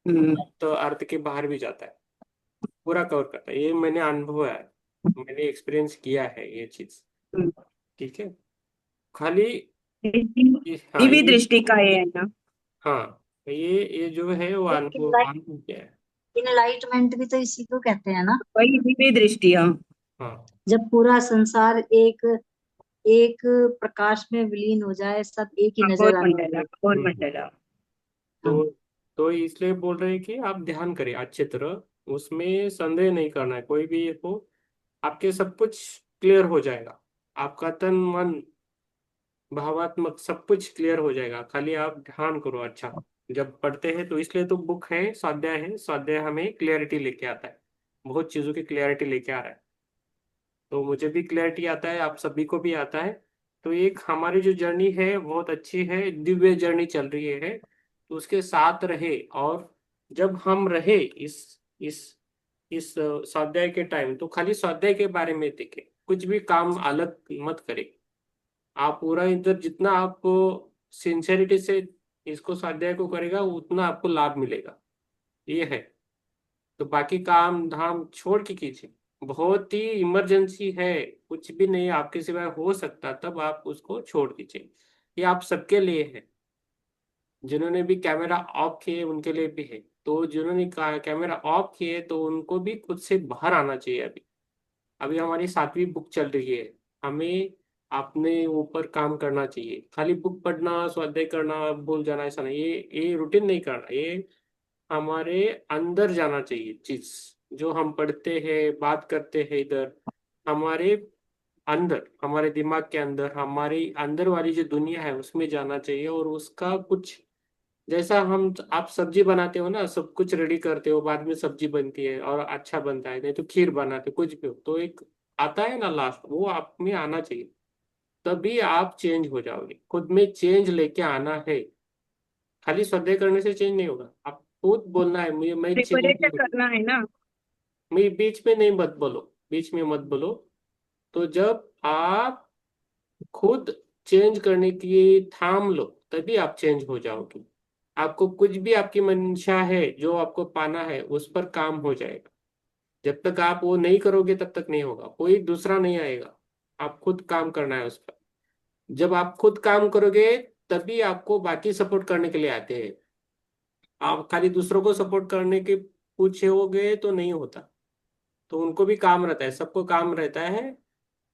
हम्म, तो अर्थ के बाहर भी जाता है, पूरा कवर करता है। ये मैंने अनुभव है, मैंने एक्सपीरियंस किया है ये चीज। हम्म। ठीक है। खाली हाँ दिव्य ये, दृष्टि का है ना। हाँ ये जो है वो अनुभव अनुभव क्या है। इनलाइटमेंट भी तो इसी को कहते हैं ना। वही दिव्य दृष्टि, हाँ। हाँ, जब पूरा संसार एक एक प्रकाश में विलीन हो जाए, सब एक ही अघोर नजर आने मंडला, लगे। अघोर हम्म। मंडला। तो तो इसलिए बोल रहे हैं कि आप ध्यान करें अच्छी तरह, उसमें संदेह नहीं करना है कोई भी हो। आपके सब कुछ क्लियर हो जाएगा, आपका तन मन भावात्मक सब कुछ क्लियर हो जाएगा, खाली आप ध्यान करो अच्छा जब पढ़ते हैं। तो इसलिए तो बुक है, स्वाध्याय है, स्वाध्याय हमें क्लियरिटी लेके आता है, बहुत चीजों की क्लियरिटी लेके आ रहा है। तो मुझे भी क्लैरिटी आता है, आप सभी को भी आता है। तो एक हमारी जो जर्नी है बहुत अच्छी है, दिव्य जर्नी चल रही है, तो उसके साथ रहे। और जब हम रहे इस इस स्वाध्याय के टाइम, तो खाली स्वाध्याय के बारे में देखें, कुछ भी काम अलग मत करें। आप पूरा इधर जितना आपको सिंसेरिटी से इसको स्वाध्याय को करेगा उतना आपको लाभ मिलेगा, ये है। तो बाकी काम धाम छोड़ के कीजिए, बहुत ही इमरजेंसी है, कुछ भी नहीं आपके सिवाय हो सकता, तब आप उसको छोड़ दीजिए। ये आप सबके लिए है, जिन्होंने भी कैमरा ऑफ किए उनके लिए भी है। तो जिन्होंने कैमरा ऑफ किए तो उनको भी खुद से बाहर आना चाहिए। अभी अभी हमारी 7वीं बुक चल रही है, हमें अपने ऊपर काम करना चाहिए। खाली बुक पढ़ना स्वाध्याय करना भूल जाना ऐसा नहीं, ये रूटीन नहीं करना, ये हमारे अंदर जाना चाहिए। चीज जो हम पढ़ते हैं बात करते हैं इधर, हमारे अंदर, हमारे दिमाग के अंदर, हमारी अंदर वाली जो दुनिया है उसमें जाना चाहिए। और उसका कुछ, जैसा हम आप सब्जी बनाते हो ना, सब कुछ रेडी करते हो, बाद में सब्जी बनती है और अच्छा बनता है, नहीं तो खीर बनाते हो, कुछ भी हो तो एक आता है ना लास्ट, वो आप में आना चाहिए, तभी आप चेंज हो जाओगे। खुद में चेंज लेके आना है, खाली श्रद्धे करने से चेंज नहीं होगा। आप खुद बोलना है मुझे, मैं चेंज प्रिपरेशन नहीं हूँ। करना है ना। मैं बीच में नहीं, मत बोलो, बीच में मत बोलो। तो जब आप खुद चेंज करने की थाम लो, तभी आप चेंज हो जाओगे। आपको कुछ भी आपकी मंशा है जो आपको पाना है, उस पर काम हो जाएगा। जब तक आप वो नहीं करोगे तब तक नहीं होगा, कोई दूसरा नहीं आएगा, आप खुद काम करना है उस पर। जब आप खुद काम करोगे तभी आपको बाकी सपोर्ट करने के लिए आते हैं। आप खाली दूसरों को सपोर्ट करने के पूछे होगे तो नहीं होता। तो उनको भी काम रहता है, सबको काम रहता है।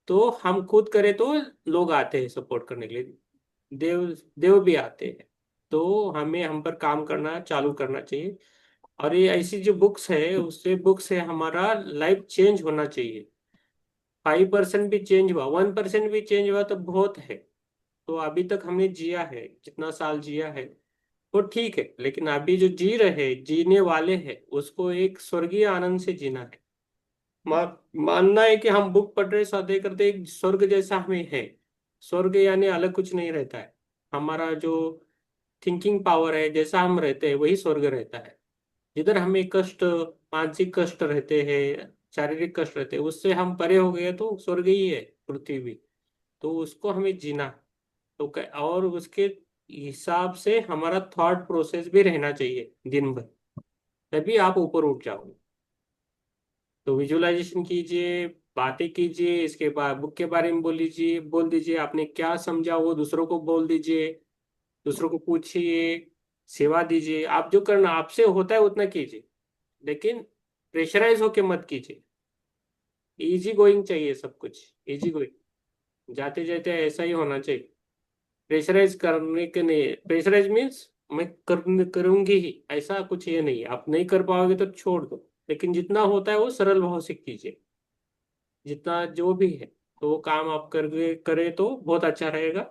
तो हम खुद करें तो लोग आते हैं सपोर्ट करने के लिए, देव देव भी आते हैं। तो हमें हम पर काम करना चालू करना चाहिए। और ये ऐसी जो बुक्स है, उससे बुक्स से हमारा लाइफ चेंज होना चाहिए। 5% भी चेंज हुआ, 1% भी चेंज हुआ तो बहुत है। तो अभी तक हमने जिया है, जितना साल जिया है वो ठीक है, लेकिन अभी जो जी रहे जीने वाले हैं उसको एक स्वर्गीय आनंद से जीना है। मानना है कि हम बुक पढ़ रहे स्वाध्याय करते एक स्वर्ग जैसा हमें है। स्वर्ग यानी अलग कुछ नहीं रहता है, हमारा जो थिंकिंग पावर है, जैसा हम रहते हैं वही स्वर्ग रहता है। जिधर हमें कष्ट, मानसिक कष्ट रहते हैं, शारीरिक कष्ट रहते हैं, उससे हम परे हो गए तो स्वर्ग ही है पृथ्वी। तो उसको हमें जीना है। तो और उसके हिसाब से हमारा थॉट प्रोसेस भी रहना चाहिए दिन भर, तभी आप ऊपर उठ जाओगे। तो विजुअलाइजेशन कीजिए, बातें कीजिए, इसके बाद बुक के बारे में बोल दीजिए आपने क्या समझा, वो दूसरों को बोल दीजिए, दूसरों को पूछिए, सेवा दीजिए। आप जो करना आपसे होता है उतना कीजिए, लेकिन प्रेशराइज होके मत कीजिए। इजी गोइंग चाहिए सब कुछ, इजी गोइंग, जाते जाते ऐसा ही होना चाहिए। प्रेशराइज करने के नहीं, प्रेशराइज मीन्स मैं करूंगी ही ऐसा कुछ ये नहीं है। आप नहीं कर पाओगे तो छोड़ दो, लेकिन जितना होता है वो सरल भाव से कीजिए, जितना जो भी है। तो वो काम आप कर करें तो बहुत अच्छा रहेगा।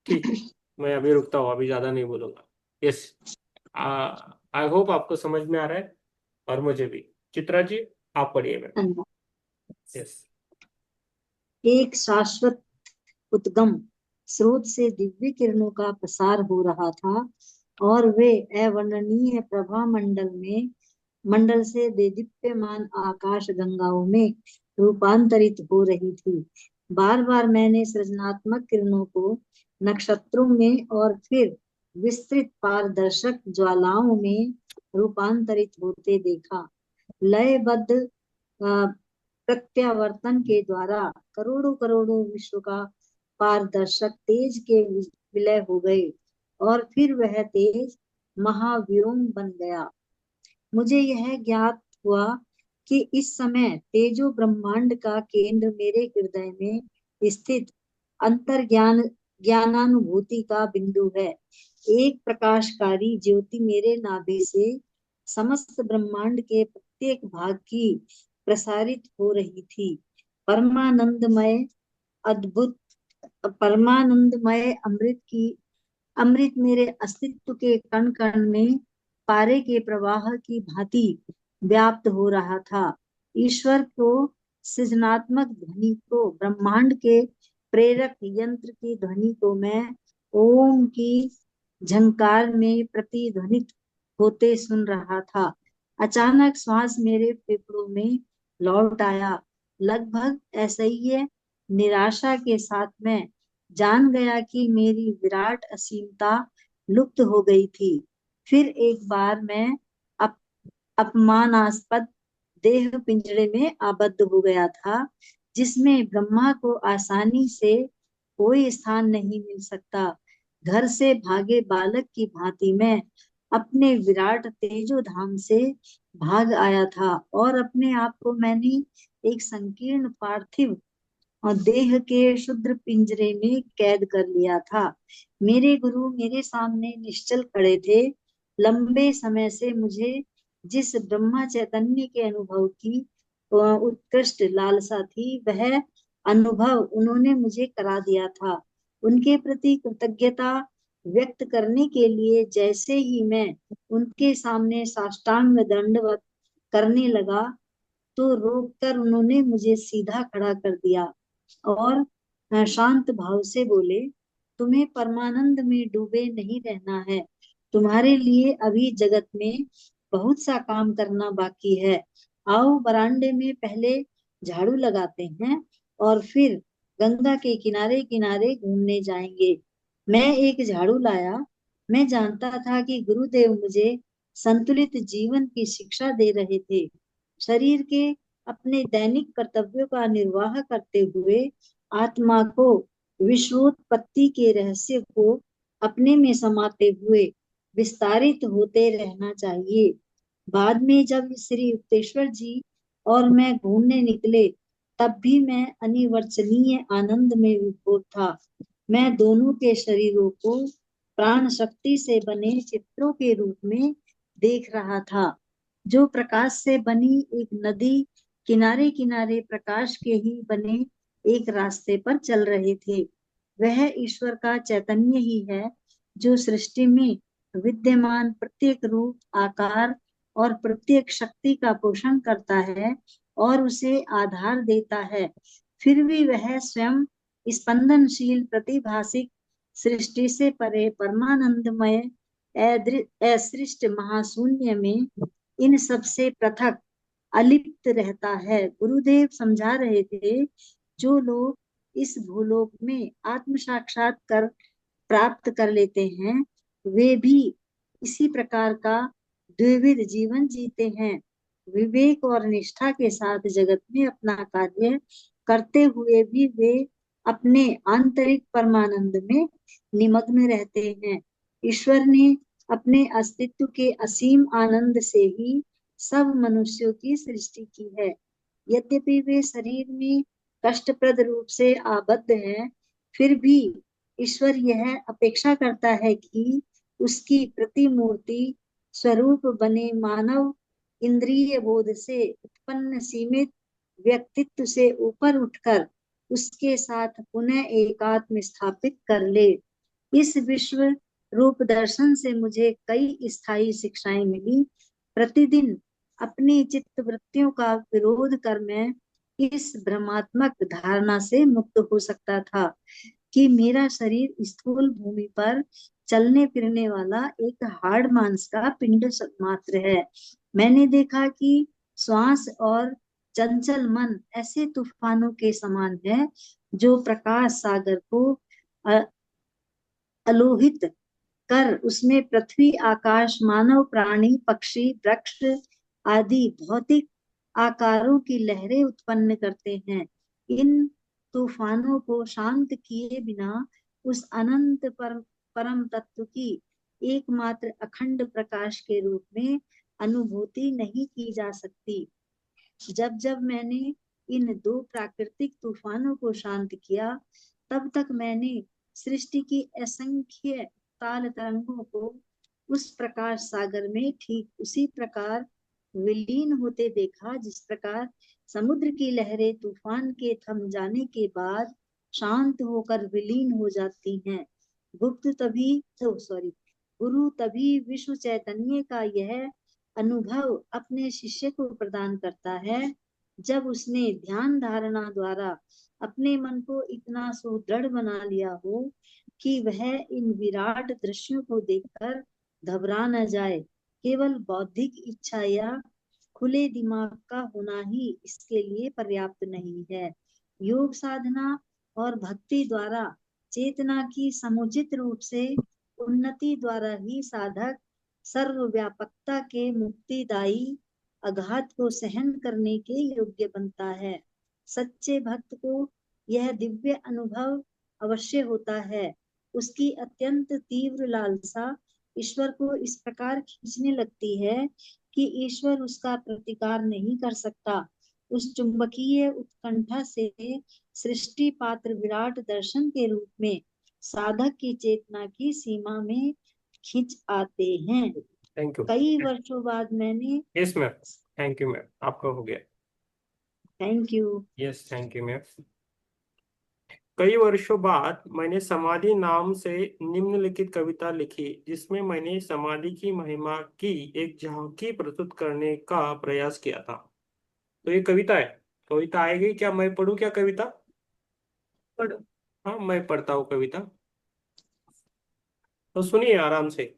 ठीक है, मैं अभी रुकता हूँ, अभी ज्यादा नहीं बोलूंगा। यस, आई होप आपको समझ में आ रहा है, और मुझे भी। चित्रा जी, आप पढ़िए मैम। यस। एक शाश्वत उद्गम स्रोत से दिव्य किरणों का प्रसार हो रहा था, और वे अवर्णनीय प्रभा मंडल से देदीप्यमान आकाश गंगाओं में रूपांतरित हो रही थी। बार बार मैंने सृजनात्मक किरणों को नक्षत्रों में और फिर विस्तृत पारदर्शक ज्वालाओं में रूपांतरित होते देखा। लयबद्ध प्रत्यावर्तन के द्वारा करोड़ों करोड़ों विश्व का पारदर्शक तेज के विलय हो गए, और फिर वह तेज महाव्योम बन गया। मुझे यह ज्ञात हुआ कि इस समय तेजो ब्रह्मांड का केंद्र मेरे हृदय में स्थित अंतर ज्ञानानुभूति का बिंदु है। एक प्रकाशकारी ज्योति मेरे नाभि से समस्त ब्रह्मांड के प्रत्येक भाग की प्रसारित हो रही थी। परमानंदमय अद्भुत परमानंदमय अमृत मेरे अस्तित्व के कण कण में पारे के प्रवाह की भांति व्याप्त हो रहा था। ईश्वर को सृजनात्मक ध्वनि को, ब्रह्मांड के प्रेरक यंत्र की ध्वनि को मैं ओम की झंकार में प्रतिध्वनित होते सुन रहा था। अचानक श्वास मेरे फेफड़ों में लौट आया। लगभग असह्य निराशा के साथ मैं जान गया कि मेरी विराट असीमता लुप्त हो गई थी। फिर एक बार मैं अप, अपमानास्पद देह पिंजरे में आबद्ध हो गया था, जिसमें ब्रह्मा को आसानी से कोई स्थान नहीं मिल सकता। घर से भागे बालक की भांति मैं अपने विराट तेजो धाम से भाग आया था और अपने आप को मैंने एक संकीर्ण पार्थिव और देह के शुद्र पिंजरे में कैद कर लिया था। मेरे गुरु मेरे सामने निश्चल खड़े थे। लंबे समय से मुझे जिस ब्रह्मा चैतन्य के अनुभव की उत्कृष्ट लालसा थी, वह अनुभव उन्होंने मुझे करा दिया था। उनके प्रति कृतज्ञता व्यक्त करने के लिए जैसे ही मैं उनके सामने साष्टांग दंडवत करने लगा, तो रोककर उन्होंने मुझे सीधा खड़ा कर दिया और शांत भाव से बोले, तुम्हें परमानंद में डूबे नहीं रहना है। तुम्हारे लिए अभी जगत में बहुत सा काम करना बाकी है। आओ बरामदे में पहले झाड़ू लगाते हैं और फिर गंगा के किनारे किनारे घूमने जाएंगे। मैं एक झाड़ू लाया। मैं जानता था कि गुरुदेव मुझे संतुलित जीवन की शिक्षा दे रहे थे। शरीर के अपने दैनिक कर्तव्यों का निर्वाह करते हुए आत्मा को विश्वोत्पत्ति के रहस्य को अपने में समाते हुए विस्तारित होते रहना चाहिए। बाद में जब श्री युक्तेश्वर जी और मैं घूमने निकले, तब भी मैं अनिवर्चनीय आनंद में विभोर था। मैं दोनों के शरीरों को प्राण शक्ति से बने चित्रों के रूप में देख रहा था, जो प्रकाश से बनी एक नदी किनारे किनारे प्रकाश के ही बने एक रास्ते पर चल रहे थे। वह ईश्वर का चैतन्य ही है, जो सृष्टि में विद्यमान प्रत्येक रूप, आकार और प्रत्येक शक्ति का पोषण करता है और उसे आधार देता है। फिर भी वह स्वयं स्पंदनशील प्रतिभासिक सृष्टि से परे परमानंदमय असृष्ट महाशून्य में इन सब से पृथक अलिप्त रहता है। गुरुदेव समझा रहे थे, जो लोग इस भूलोक में आत्म साक्षात्कार प्राप्त कर लेते हैं, वे भी इसी प्रकार का द्विविध जीवन जीते हैं। विवेक और निष्ठा के साथ जगत में अपना कार्य करते हुए भी वे अपने आंतरिक परमानंद में निमग्न रहते हैं। ईश्वर ने अपने अस्तित्व के असीम आनंद से ही सब मनुष्यों की सृष्टि की है। यद्यपि वे शरीर में कष्टप्रद रूप से आबद्ध हैं, फिर भी ईश्वर यह अपेक्षा करता है कि उसकी प्रतिमूर्ति स्वरूप बने मानव इंद्रिय बोध से उत्पन्न सीमित व्यक्तित्व से ऊपर उठकर उसके साथ पुनः एकात्म स्थापित कर ले। इस विश्व रूप दर्शन से मुझे कई स्थायी शिक्षाएं मिली। प्रतिदिन अपनी चित्त वृत्तियों का विरोध कर मैं इस भ्रमात्मक धारणा से मुक्त हो सकता था कि मेरा शरीर स्थूल भूमि पर चलने फिरने वाला एक हाड़ मांस का पिंड मात्र है। मैंने देखा कि श्वास और चंचल मन ऐसे तूफानों के समान है, जो प्रकाश सागर को अलोहित कर उसमें पृथ्वी, आकाश, मानव, प्राणी, पक्षी, वृक्ष आदि भौतिक आकारों की लहरें उत्पन्न करते हैं। इन तूफानों को शांत किए बिना उस अनंत परम तत्व की एकमात्र अखंड प्रकाश के रूप में अनुभूति नहीं की जा सकती। जब जब मैंने इन दो प्राकृतिक तूफानों को शांत किया, तब तक मैंने सृष्टि की असंख्य ताल तरंगों को उस प्रकाश सागर में ठीक उसी प्रकार विलीन होते देखा, जिस प्रकार समुद्र की लहरें तूफान के थम जाने के बाद शांत होकर विलीन हो जाती हैं। गुरु तभी विश्व चैतन्य का यह अनुभव अपने शिष्य को प्रदान करता है, जब उसने ध्यान धारणा द्वारा अपने मन को इतना सुदृढ़ बना लिया हो कि वह इन विराट दृश्यों को देखकर घबरा न जाए। केवल बौद्धिक इच्छा या खुले दिमाग का होना ही इसके लिए पर्याप्त नहीं है। योग साधना और भक्ति द्वारा चेतना की समुचित रूप से उन्नति द्वारा ही साधक सर्वव्यापकता के मुक्तिदायी आघात को सहन करने के योग्य बनता है। सच्चे भक्त को यह दिव्य अनुभव अवश्य होता है। उसकी अत्यंत तीव्र लालसा ईश्वर को इस प्रकार खींचने लगती है कि ईश्वर उसका प्रतिकार नहीं कर सकता। उस चुंबकीय उत्कंठा से सृष्टि पात्र विराट दर्शन के रूप में साधक की चेतना की सीमा में खिंच आते हैं। Thank you. कई वर्षों बाद मैंने yes ma'am, thank you ma'am, आपका हो गया। Thank you. Yes, thank you ma'am. कई वर्षों बाद मैंने समाधि नाम से निम्नलिखित कविता लिखी, जिसमें मैंने समाधि की महिमा की एक झांकी प्रस्तुत करने का प्रयास किया था। तो ये कविता है। कविता आएगी क्या? मैं पढ़ूं क्या कविता? पढ़ो। हाँ, मैं पढ़ता हूँ कविता, तो सुनिए आराम से।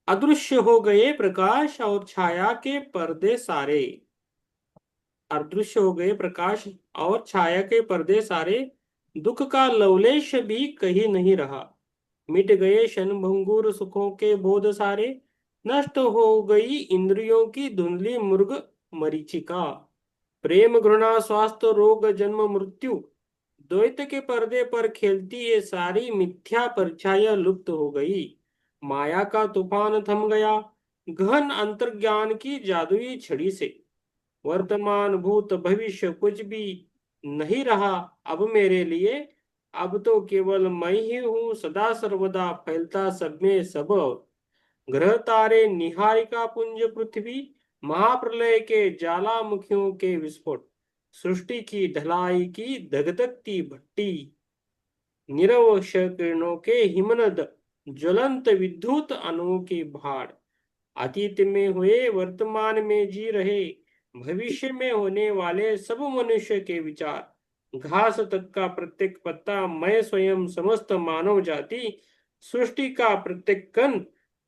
अदृश्य हो गए प्रकाश और छाया के पर्दे सारे। अदृश्य हो गए प्रकाश और छाया के पर्दे सारे, दुख का लवलेश भी कहीं नहीं रहा। मिट गए क्षणभंगुर सुखों के बोध सारे, नष्ट हो गई इंद्रियों की धुंधली मृग मरीचिका। प्रेम घृणा स्वास्थ्य रोग जन्म मृत्यु, द्वैत के पर्दे पर खेलती ये सारी मिथ्या परछाइयां लुप्त हो गई। माया का तूफान थम गया गहन अंतर्ज्ञान की जादुई छड़ी से। वर्तमान भूत भविष्य कुछ भी नहीं रहा अब मेरे लिए। अब तो केवल मैं ही हूँ सदा सर्वदा फैलता सब में सब। ग्रह तारे निहारिका पुंज पृथ्वी, महाप्रलय के ज्वालामुखियों के विस्फोट, सृष्टि की ढलाई की धगधगती भट्टी, निरवक्ष किरणों के हिमनद, ज्वलंत विद्युत अणुओं की भाड़। अतीत में हुए वर्तमान में जी रहे भविष्य में होने वाले सब मनुष्य के विचार, घास तक का प्रत्येक पत्ता, मैं स्वयं समस्त मानव जाति, सृष्टि का प्रत्येक कण,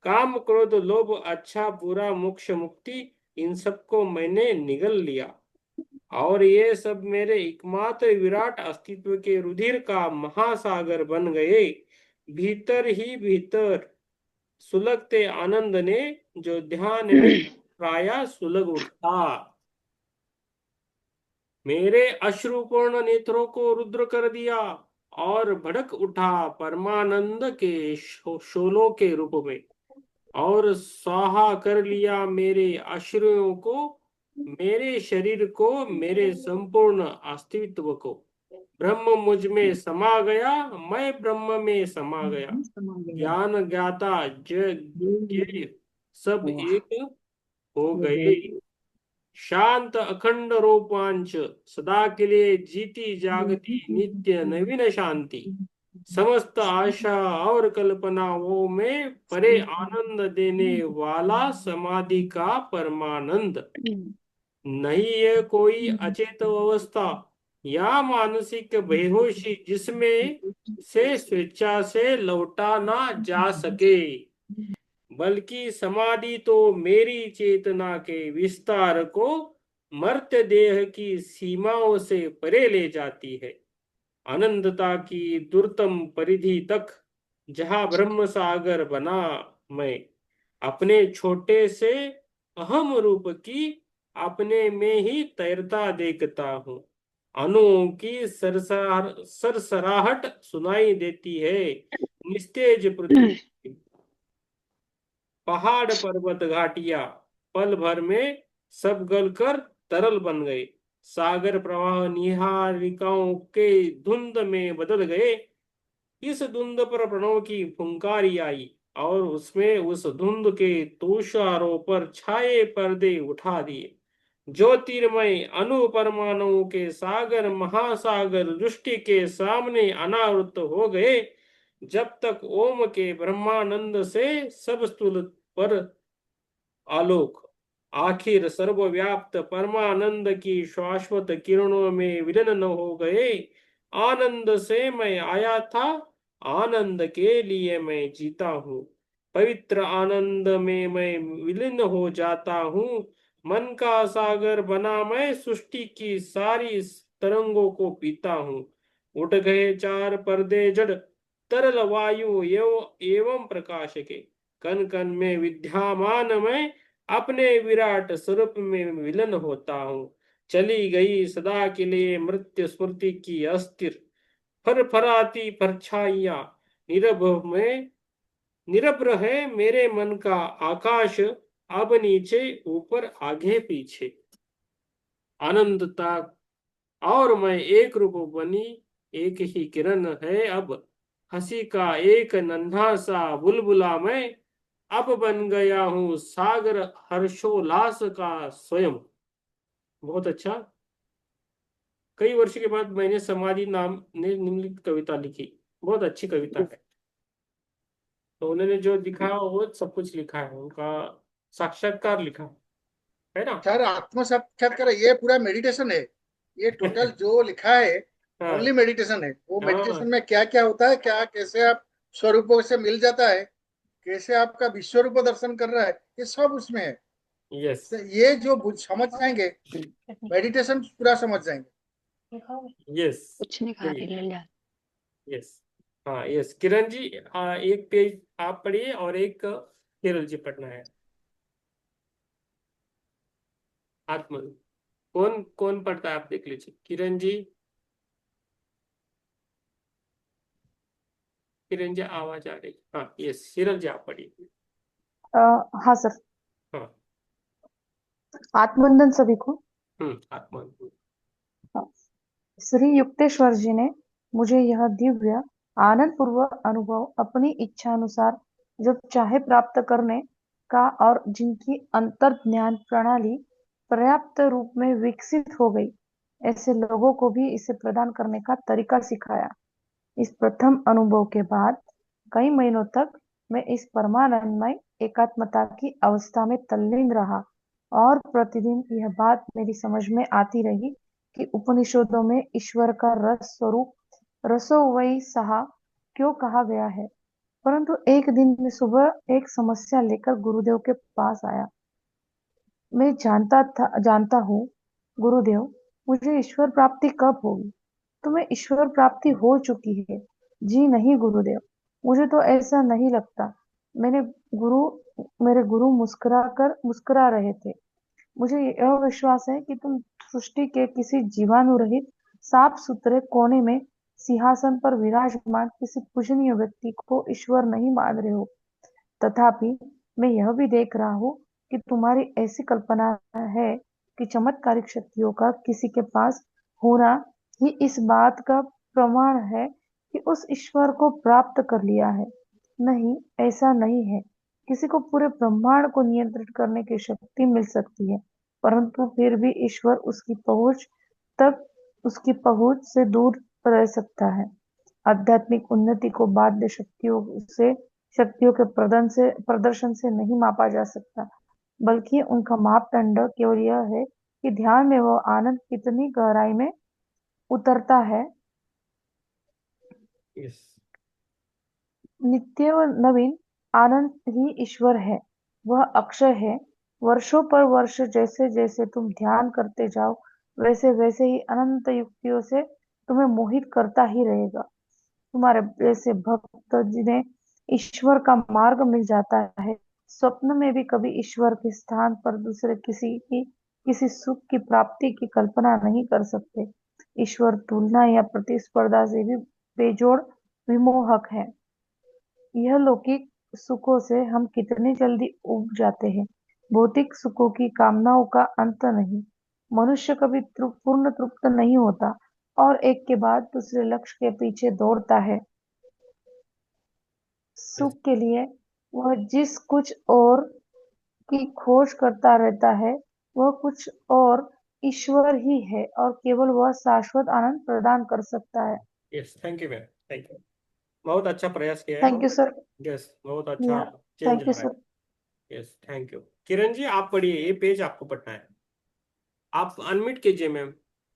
काम क्रोध लोभ अच्छा बुरा मोक्ष मुक्ति, इन सबको मैंने निगल लिया। और ये सब मेरे एकमात्र विराट अस्तित्व के रुधिर का महासागर बन गए। भीतर ही भीतर सुलगते आनंद ने जो ध्यान में प्राय सुलग उठा। मेरे अश्रुपूर्ण नेत्रों को रुद्र कर दिया और भड़क उठा परमानंद के शोलों के रूप में, और स्वाहा कर लिया मेरे अश्रुओं को, मेरे शरीर को, मेरे संपूर्ण अस्तित्व को। ब्रह्म मुझ में समा गया, मैं ब्रह्म में समा गया। ज्ञान ज्ञाता ज्ञेय सब एक हो गए। शांत अखंड रूपांश सदा के लिए जीती जागती नित्य नवीन शांति। समस्त आशा और कल्पनाओं में परे आनंद देने वाला समाधि का परमानंद। नहीं है कोई अचेत अवस्था या मानसिक बेहोशी जिसमें से स्वेच्छा से लौटा ना जा सके, बल्कि समाधि तो मेरी चेतना के विस्तार को मर्त्य देह की सीमाओं से परे ले जाती है। अनंतता की दुर्तम परिधि तक, जहां ब्रह्म सागर बना मैं अपने छोटे से अहम रूप की अपने में ही तैरता देखता हूँ। अणुओं की सरसराहट सुनाई देती है निस्तेज पृथ्वी। पहाड़ पर्वत घाटियां पल भर में सब गलकर तरल बन गए। सागर प्रवाह निहारिकाओं के धुंध में बदल गए। इस धुंध पर प्रणव की फुंकारी आई और उसमें उस धुंध के तुषारों पर छाए पर्दे उठा दिए। ज्योतिर्मय अणु परमाणुओं के सागर महासागर दृष्टि के सामने अनावृत हो गए। जब तक ओम के ब्रह्मानंद से सब स्थूल पर आलोक आखिर सर्वव्याप्त परमानंद की शाश्वत किरणों में विलीन न हो गए। आनंद से मैं आया था, आनंद के लिए मैं जीता हूँ। पवित्र आनंद में मैं विलीन हो जाता हूँ। मन का सागर बना मैं सृष्टि की सारी तरंगों को पीता हूँ। उठ गए चार पर्दे जड़ तरल वायु एवं प्रकाश के। कण कण में विद्यमान मैं अपने विराट स्वरूप में विलीन होता हूँ। चली गई सदा के लिए मृत्यु स्मृति की अस्थिर फरफराती परछाइयां। निरभ में निरभ्र है मेरे मन का आकाश, अब नीचे ऊपर आगे पीछे। अनंतता और मैं एक रूप बनी एक ही किरण है अब। हंसी का एक नन्हा सा बुलबुला मैं अब बन गया हूँ सागर हर्षोल्लास का स्वयं। बहुत अच्छा। कई वर्ष के बाद मैंने समाधि नाम ने निम्नलिखित कविता लिखी। बहुत अच्छी कविता है। तो उन्होंने जो लिखा वो सब कुछ लिखा है, उनका साक्षात्कार लिखा है ना। सर आत्म साक्षात्कार ये पूरा मेडिटेशन है। ये टोटल जो लिखा है हाँ ओनली मेडिटेशन है। वो हाँ। मेडिटेशन में क्या क्या होता है, क्या कैसे आप स्वरूपों से मिल जाता है, कैसे आपका विश्व रूप दर्शन कर रहा है, ये सब उसमें है। यस तो ये जो समझ जाएंगे मेडिटेशन पूरा समझ जाएंगे। यस। कुछ नहीं खा रही ले जा। यस। हाँ यस किरण जी, एक पेज आप पढ़िए और एक केरल जी पढ़ना है। आत्मा कौन कौन पढ़ता है आप देख लीजिए। किरण जी, किरण जी आवाज आ रही। हाँ यस किरण जी आप पढ़िए। हाँ सर। हाँ। आत्मवंदन सभी को। आत्मा। हाँ, श्री युक्तेश्वर जी ने मुझे यह दिव्य आनंद पूर्वक अनुभव अपनी इच्छा अनुसार जब चाहे प्राप्त करने का और जिनकी अंतर ज्ञान प्रणाली पर्याप्त रूप में विकसित हो गई, ऐसे लोगों को भी इसे प्रदान करने का तरीका सिखाया। इस प्रथम अनुभव के बाद कई महीनों तक मैं इस परमानंदमय एकात्मता की अवस्था में तल्लीन रहा और प्रतिदिन यह बात मेरी समझ में आती रही कि उपनिषदों में ईश्वर का रस स्वरूप रसो वै सहा क्यों कहा गया है। परंतु एक दिन मैं सुबह एक समस्या लेकर गुरुदेव के पास आया। मैं जानता हूँ गुरुदेव, मुझे ईश्वर प्राप्ति कब होगी? तुम्हें ईश्वर प्राप्ति हो चुकी है। जी नहीं गुरुदेव, मुझे तो ऐसा नहीं लगता। मैंने गुरु मेरे गुरु मुस्कुरा रहे थे। मुझे यह विश्वास है कि तुम सृष्टि के किसी जीवाणु रहित साफ सुथरे कोने में सिंहासन पर विराजमान किसी पूजनीय व्यक्ति को ईश्वर नहीं मान रहे हो। तथापि मैं यह भी देख रहा हूँ कि तुम्हारी ऐसी कल्पना है कि चमत्कारिक शक्तियों का किसी के पास होना ही इस बात का प्रमाण है कि उस ईश्वर को प्राप्त कर लिया है। नहीं, ऐसा नहीं है। किसी को पूरे ब्रह्मांड को नियंत्रित करने की शक्ति मिल सकती है, परंतु फिर भी ईश्वर उसकी पहुंच से दूर रह सकता है। आध्यात्मिक उन्नति को बाध्य शक्तियों के प्रदर्शन से नहीं मापा जा सकता, बल्कि उनका मापदंड केवल यह है कि ध्यान में वह आनंद कितनी गहराई में उतरता है। यस। नित्य व नवीन आनंद ही ईश्वर है। वह अक्षय है। वर्षों पर वर्ष जैसे जैसे तुम ध्यान करते जाओ, वैसे वैसे ही अनंत युक्तियों से तुम्हें मोहित करता ही रहेगा। तुम्हारे जैसे भक्त जिन्हें ईश्वर का मार्ग मिल जाता है, स्वप्न में भी कभी ईश्वर के स्थान पर दूसरे किसी सुख की प्राप्ति की कल्पना नहीं कर सकते। ईश्वर तुलना या प्रतिस्पर्धा से भी बेजोड़ विमोहक है। यह लौकिक सुखों से हम कितनी जल्दी उब जाते हैं। भौतिक सुखों की कामनाओं का अंत नहीं। मनुष्य कभी पूर्ण तृप्त नहीं होता और एक के बाद दूसरे लक्ष्य के पीछे दौड़ता है। सुख के लिए वह जिस कुछ और की खोज करता रहता है, वह कुछ और ईश्वर ही है और केवल वह शाश्वत आनंद प्रदान कर सकता है। Yes, thank you ma'am, thank you. बहुत अच्छा प्रयास किया है। Thank you sir. यस, बहुत अच्छा चेंज थैंक आ यू रहा है। Sir. Yes, thank you. Kiran ji आप पढ़िए, ये पेज आपको पढ़ना है। आप अनम्यूट कीजिए मैम,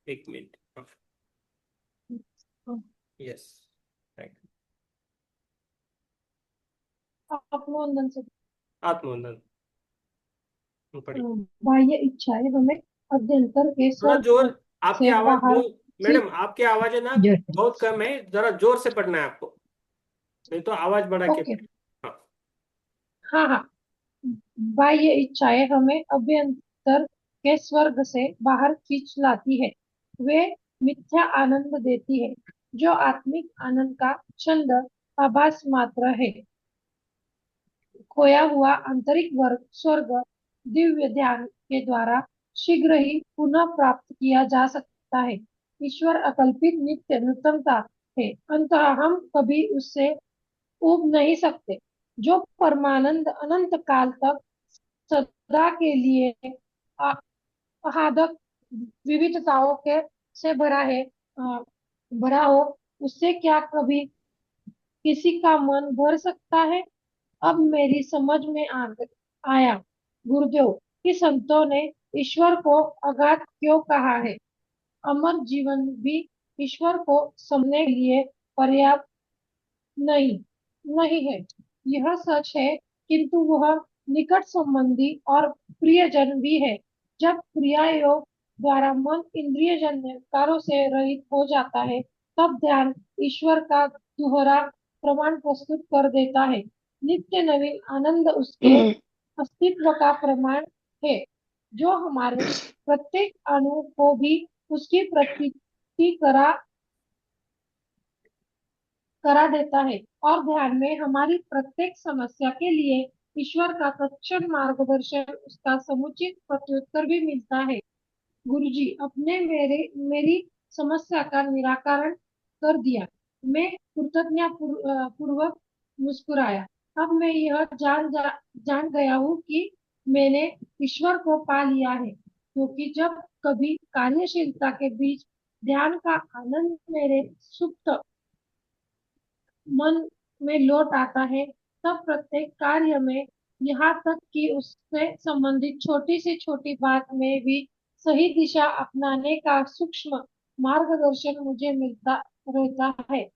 एक मिनट। यस, थैंक आत्मवंदन से यू। आत्मवंदन पढ़िए। बाह्य इच्छाएं हमें अध्यंतर के थोड़ा स्वर्ग जोर, आपकी से आवाज बाहर बहुत, खींच मैडम आपकी आवाज है ना बहुत कम है, जरा जोर से पढ़ना है आपको, नहीं तो आवाज बढ़ा के ओके। पढ़िए। हाँ। हाँ हाँ। बाह्य इच्छाएं हमें अभ्यंतर के स्वर्ग से बाहर खींच लाती है। वे मिथ्या आनंद देती है जो आत्मिक आनंद का क्षुद्र आभास मात्र है। खोया हुआ आंतरिक वर्ग स्वर्ग दिव्य ध्यान के द्वारा शीघ्र ही पुनः प्राप्त किया जा सकता है। ईश्वर अकल्पित नित्य नूतनता है, अतः हम कभी उससे उब नहीं सकते। जो परमानंद अनंत काल तक सदा के लिए अहादक विविधताओं के से भरा हो, उससे क्या कभी किसी का मन भर सकता है। अब मेरी समझ में आया गुरुदेव कि संतों ने ईश्वर को अगाध क्यों कहा है। अमर जीवन भी ईश्वर को समझने के लिए पर्याप्त नहीं नहीं है। यह सच है, किंतु वह निकट संबंधी और प्रियजन भी है। जब क्रिया योग द्वारा मन इंद्रिय जन्य कार्यों से रहित हो जाता है, तब ध्यान ईश्वर का दोहरा प्रमाण प्रस्तुत कर देता है। नित्य नवीन आनंद उसके अस्तित्व का प्रमाण है, जो हमारे प्रत्येक अणु को भी उसकी प्रतीति करा देता है और ध्यान में हमारी प्रत्येक समस्या के लिए ईश्वर का तत्क्षण मार्गदर्शन, उसका समुचित प्रत्युत्तर भी मिलता है। गुरुजी अपने मेरी समस्या का निराकरण कर दिया। मैं कृतज्ञता पूर्वक मुस्कुराया। अब मैं यह जान गया हूँ कि मैंने ईश्वर को पा लिया है, क्योंकि जब कभी कार्यशीलता के बीच ध्यान का आनंद मेरे सुप्त मन में लौट आता है, तब प्रत्येक कार्य में, यहाँ तक कि उससे संबंधित छोटी से छोटी बात में भी सही दिशा अपनाने का सूक्ष्म मार्गदर्शन मुझे मिलता रहता है।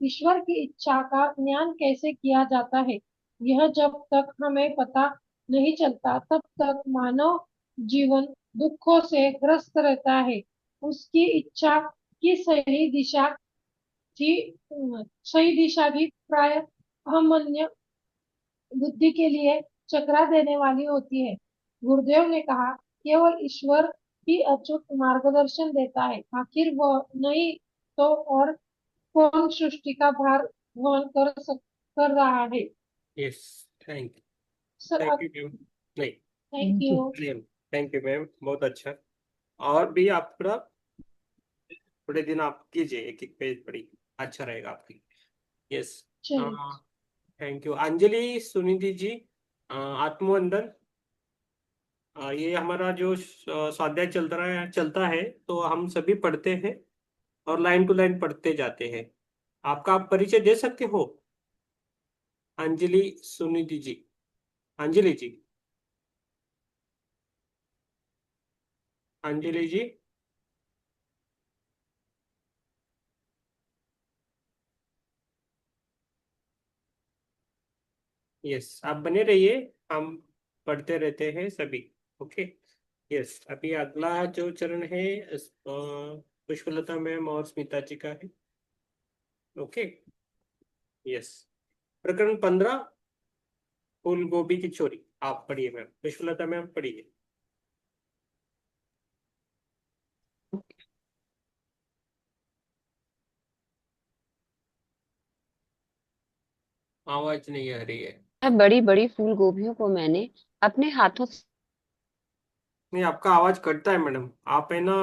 ईश्वर की इच्छा का ज्ञान कैसे किया जाता है, यह जब तक हमें पता नहीं चलता, तब तक मानव जीवन दुखों से ग्रस्त रहता है। उसकी इच्छा की थी सही दिशा भी प्राय अहमन्य बुद्धि के लिए चकरा देने वाली होती है। गुरुदेव ने कहा केवल ईश्वर ही अचूक मार्गदर्शन देता है, आखिर वह नहीं तो और कौन सृष्टि का भार वहन कर रहा है। Yes, thank sir thank you ma'am. नहीं, thank you. Thank you ma'am, बहुत अच्छा। और भी आप थोड़ा, थोड़े दिन आप कीजिए, एक एक पेज पढ़िए, अच्छा रहेगा आपकी। यस। चलिए। थैंक यू अंजलि सुनिधि जी। आत्मवंदन। ये हमारा जो स्वाध्याय चलता है, तो हम सभी पढ़ते हैं और लाइन टू लाइन पढ़ते जाते हैं। आपका आप परिचय दे सकते हो? अंजलि सुनिधि जी, अंजलि जी, अंजलि जी। यस, आप बने रहिए, हम पढ़ते रहते हैं सभी। ओके। यस, अभी अगला जो चरण है पुष्पलता मैम और स्मिता जी का है। ओके। यस, प्रकरण 15, फूल गोभी की चोरी। आप पढ़िए मैम, पुष्पलता मैम पढ़िए। आवाज नहीं आ रही है। बड़ी बड़ी फूल गोभियों को मैंने अपने हाथों से नहीं, आपका आवाज कटता है मैडम। आप है ना,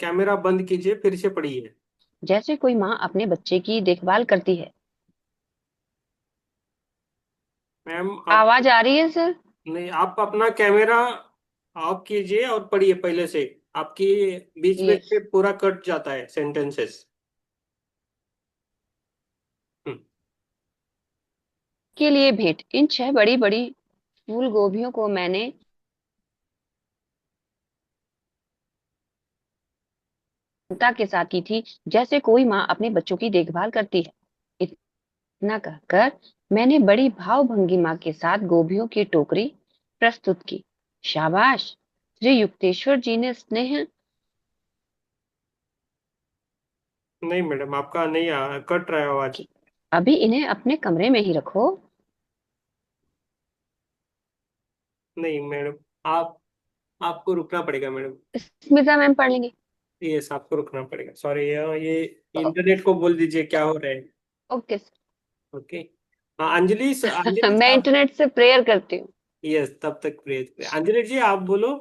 कैमरा बंद कीजिए, फिर से पढ़िए। जैसे कोई माँ अपने बच्चे की देखभाल करती है। मैम आप, आवाज आ रही है सर? नहीं, आप अपना कैमरा ऑफ कीजिए और पढ़िए पहले से। आपकी बीच बीच यस। से पूरा कट जाता है सेंटेंसेस। के लिए भेंट, इन 6 बड़ी बड़ी फूल गोभियों को मैंने चिंता के साथ की थी, जैसे कोई माँ अपने बच्चों की देखभाल करती है। इतना कहकर मैंने बड़ी भावभंगिमा के साथ गोभियों की टोकरी प्रस्तुत की। शाबाश! श्री युक्तेश्वर जी ने स्नेह। नहीं मैडम, आपका नहीं कट रहा है आवाज। की अभी इन्हें अपने कमरे में ही रखो। नहीं मैडम, आप आपको रुकना पड़ेगा मैडम। स्मिता मैम पढ़ लेंगे। यस, आपको रुकना पड़ेगा, सॉरी। ये इंटरनेट को बोल दीजिए क्या हो रहा है। Okay okay. हाँ, अंजलि अंजलि मैं आप। इंटरनेट से प्रेयर करती हूँ। यस, तब तक प्रेज। अंजलि जी आप बोलो।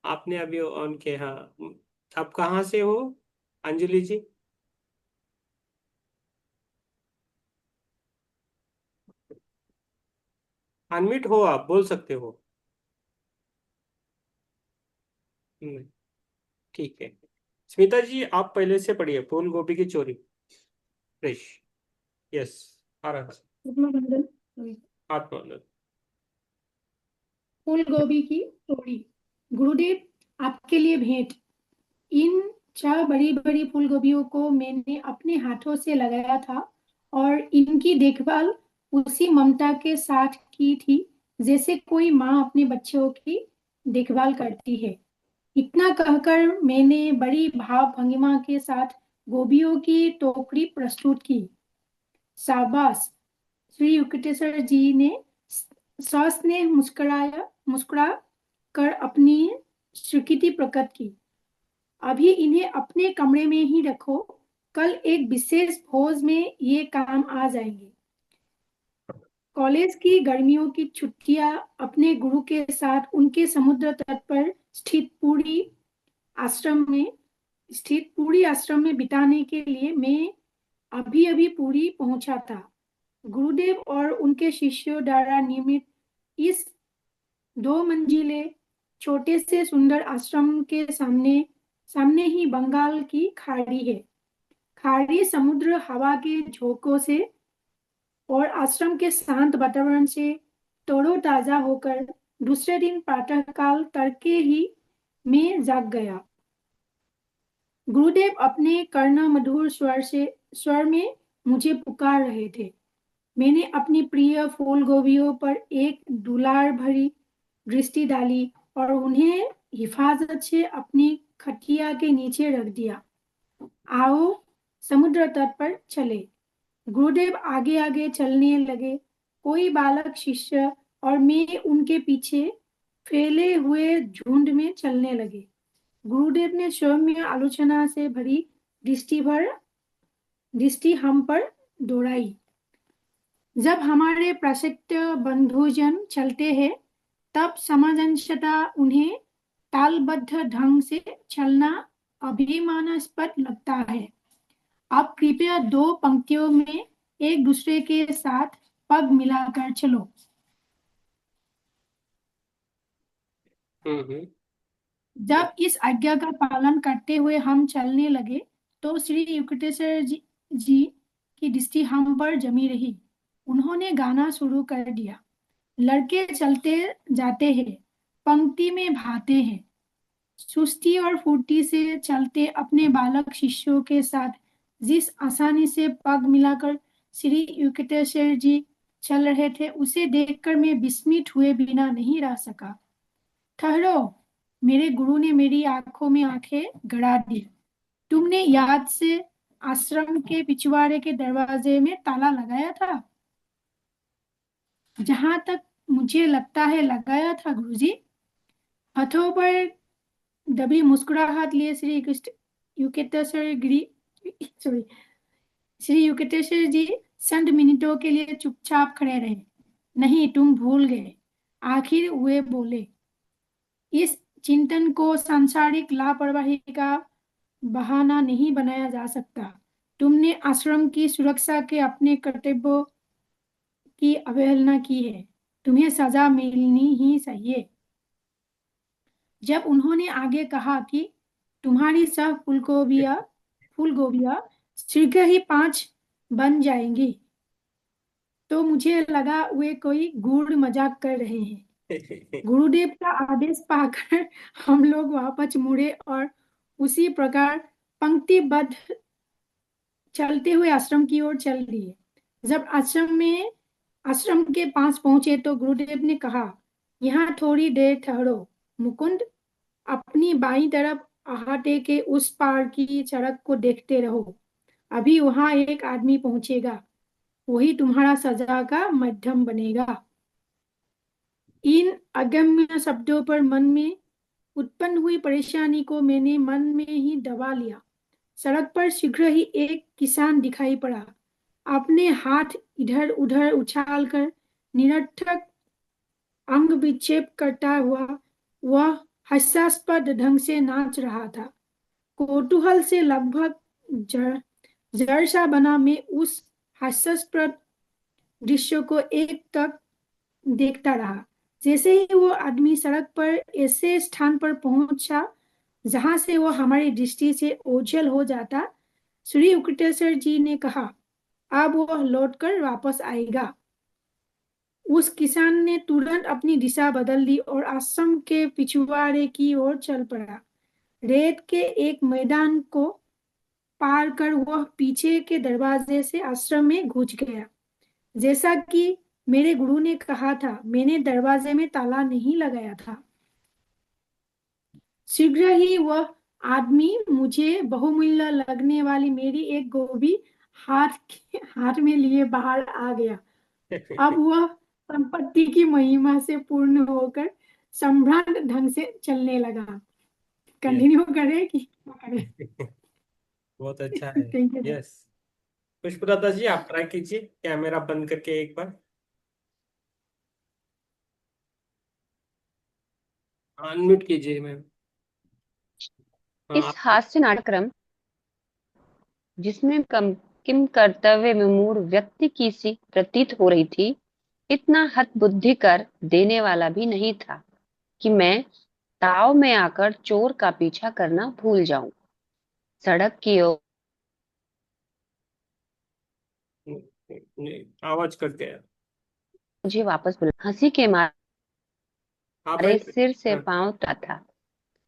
आपने अभी ऑन किया, हाँ। आप कहाँ से हो अंजलि जी? अनम्यूट हो, आप बोल सकते हो। हम्म, ठीक है। स्मिता जी आप पहले से पढ़िए, फूल गोभी की चोरी, फ्रेश। यस, आराम से। आत्मानंद। फूल गोभी की तोड़ी। गुरुदेव आपके लिए भेंट। इन 4 बड़ी बड़ी फूल गोभियों को मैंने अपने हाथों से लगाया था और इनकी देखभाल उसी ममता के साथ की थी जैसे कोई माँ अपने बच्चों की देखभाल करती है। इतना कहकर मैंने बड़ी भाव भंगिमा के साथ गोभियों की टोकरी प्रस्तुत की। शाबाश! श्री युक्तेश्वर जी ने सस्नेह मुस्कुरा कर अपनी स्वीकृति प्रकट की। अभी इन्हें अपने कमरे में ही रखो, कल एक विशेष भोज में ये काम आ जाएंगे। कॉलेज की गर्मियों की छुट्टियां अपने गुरु के साथ उनके समुद्र तट पर स्थित पूरी आश्रम में बिताने के लिए मैं अभी अभी पूरी पहुंचा था। गुरुदेव और उनके शिष्यों द्वारा निर्मित इस 2 मंजिले छोटे से सुंदर आश्रम के सामने सामने ही बंगाल की खाड़ी है। खाड़ी समुद्र हवा के झोंकों से और आश्रम के शांत वातावरण से तरोताजा होकर दूसरे दिन प्रातःकाल तड़के ही में जाग गया। गुरुदेव अपने कर्ण मधुर स्वर में मुझे पुकार रहे थे। मैंने अपनी प्रिय फूल गोभियों पर एक दुलार भरी दृष्टि डाली और उन्हें हिफाजत से अपनी खटिया के नीचे रख दिया। आओ समुद्र तट पर चले। गुरुदेव आगे आगे चलने लगे। कोई बालक शिष्य और मैं उनके पीछे फैले हुए झुंड में चलने लगे। गुरुदेव ने सौम्य आलोचना से भरी दृष्टि हम पर दौड़ाई। जब हमारे पाश्चात्य बंधुजन चलते हैं तब समंजसता उन्हें तालबद्ध ढंग से चलना अभिमानास्पद लगता है। अब कृपया 2 पंक्तियों में एक दूसरे के साथ पग मिलाकर चलो। हम्म। जब इस आज्ञा का पालन करते हुए हम चलने लगे तो श्री युक्तेश्वर जी की दृष्टि हम पर जमी रही। उन्होंने गाना शुरू कर दिया। लड़के चलते जाते हैं, पंक्ति में भाते हैं, सुस्ती और फुर्ती से चलते अपने बालक शिष्यों के साथ जिस आसानी से पग मिलाकर श्री युक्तेश्वर जी चल रहे थे उसे देखकर मैं विस्मित हुए बिना नहीं रह सका। ठहरो, मेरे गुरु ने मेरी आंखों में आंखें गड़ा दी। तुमने याद से आश्रम के पिछवाड़े के दरवाजे में ताला लगाया था? जहां तक मुझे लगता है लगाया था गुरुजी। हाथों पर दबी मुस्कुराहट लिए युकेतेश्वर गिरी श्री युकेतेश्वर जी चंद मिनटों के लिए चुपचाप खड़े रहे। नहीं, तुम भूल गए, आखिर वे बोले। इस चिंतन को सांसारिक लापरवाही का बहाना नहीं बनाया जा सकता। तुमने आश्रम की सुरक्षा के अपने कर्तव्यों की अवहेलना की है। तुम्हें सजा मिलनी ही चाहिए। जब उन्होंने आगे कहा कि तुम्हारी सब फूलगोबियां शीघ्र ही 5 बन जाएंगी, तो मुझे लगा वे कोई गूढ़ मजाक कर रहे हैं। गुरुदेव का आदेश पाकर हम लोग वापस मुड़े और उसी प्रकार पंक्तिबद्ध चलते हुए आश्रम की ओर चल दिए। जब आश्रम के पास पहुंचे तो गुरुदेव ने कहा, यहाँ थोड़ी देर ठहरो मुकुंद, अपनी बाईं तरफ अहाते के उस पार की सड़क को देखते रहो। अभी वहां एक आदमी पहुंचेगा, वही तुम्हारा सजा का माध्यम बनेगा। इन अगम्य शब्दों पर मन में उत्पन्न हुई परेशानी को मैंने मन में ही दबा लिया। सड़क पर शीघ्र ही एक किसान दिखाई पड़ा। अपने हाथ इधर उधर उछालकर निरर्थक अंग विक्षेप करता हुआ वह हास्यास्पद ढंग से नाच रहा था। कौतूहल से लगभग जड़ सा बना मैं उस हास्यास्पद दृश्य को एक तक देखता रहा। जैसे ही वो आदमी सड़क पर ऐसे स्थान पर पहुंचा जहां से वो हमारी दृष्टि से ओझल हो जाता, श्री युक्तेश्वर जी ने कहा, अब वो लौटकर वापस आएगा। उस किसान ने तुरंत अपनी दिशा बदल दी और आश्रम के पिछवाड़े की ओर चल पड़ा। रेत के एक मैदान को पार कर वह पीछे के दरवाजे से आश्रम में घुस गया। जैसा कि मेरे गुरु ने कहा था, मैंने दरवाजे में ताला नहीं लगाया था। शीघ्र ही वह आदमी मुझे बहुमूल्य लगने वाली मेरी एक गोभी हाथ में लिए बाहर आ गया। अब वह संपत्ति की महिमा से पूर्ण होकर संभ्रांत ढंग से चलने लगा। कंटिन्यू करें कि क्या करें? बहुत अच्छा है। Thank you. यस, पुष्पलता जी आप ट्राई कीजिए कैमरा बंद करके एक बार, अनम्यूट कीजिए मैम। इस हाँ, हास्य नाट्यक्रम जिसमें किम कर्तव्य विमूढ़ व्यक्ति की सी प्रतीत हो रही थी, इतना हतबुद्धि कर देने वाला भी नहीं था कि मैं ताव में आकर चोर का पीछा करना भूल जाऊं। सड़क की ओर आवाज कट गया। मुझे वापस बुला, हंसी के आप मारे सिर से हाँ, पांव ता था।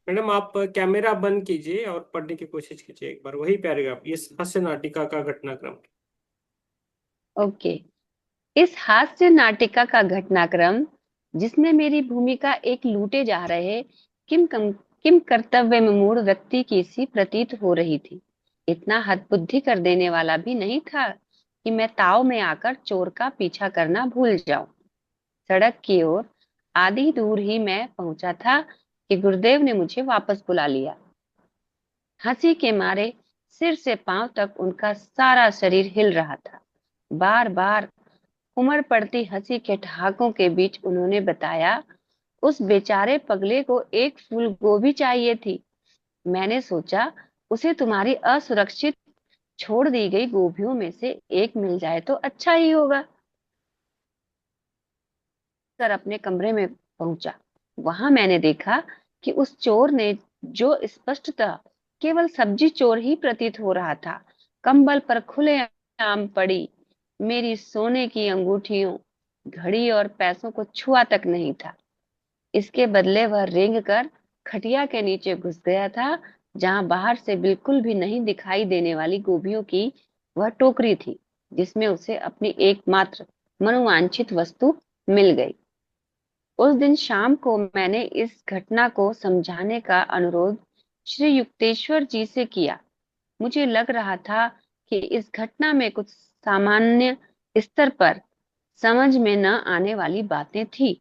मैडम आप कैमरा बंद कीजिए और पढ़ने की कोशिश कीजिए एक बार वही पैराग्राफ, ये हास्य नाटिका का घटनाक्रम। ओके। इस हास्य नाटिका का घटनाक्रम जिसमें मेरी भूमिका एक लूटे जा रहे किम कर्तव्य में मूढ़ व्यक्ति की सी प्रतीत हो रही थी, इतना हतबुद्धि कर देने वाला भी नहीं था कि मैं ताव में आकर चोर का पीछा करना भूल जाऊं। सड़क की ओर आधी दूर ही मैं पहुंचा था कि गुरुदेव ने मुझे वापस बुला लिया। हंसी के मारे सिर से पांव तक उनका सारा शरीर हिल रहा था। बार बार उमड़ पड़ती हंसी के ठहाकों के बीच उन्होंने बताया, उस बेचारे पगले को एक फूल गोभी चाहिए थी। मैंने सोचा उसे तुम्हारी असुरक्षित छोड़ दी गई गोभियों में से एक मिल जाए तो अच्छा ही होगा। कर अपने कमरे में पहुंचा। वहां मैंने देखा कि उस चोर ने, जो स्पष्टतः केवल सब्जी चोर ही प्रतीत हो रहा था, कंबल पर खुलेआम पड़ी मेरी सोने की अंगूठियों, घड़ी और पैसों को छुआ तक नहीं था। इसके बदले वह रेंग कर खटिया के नीचे घुस गया था, जहां बाहर से बिल्कुल भी नहीं दिखाई देने वाली गोभियों की वह टोकरी थी, जिसमें उसे अपनी एकमात्र मनोवांछित वस्तु मिल गई। उस दिन शाम को मैंने इस घटना को समझाने का अनुरोध श्री युक्तेश्वर जी से किया। मुझे लग रहा था कि इस घटना में कुछ सामान्य स्तर पर समझ में न आने वाली बातें थी।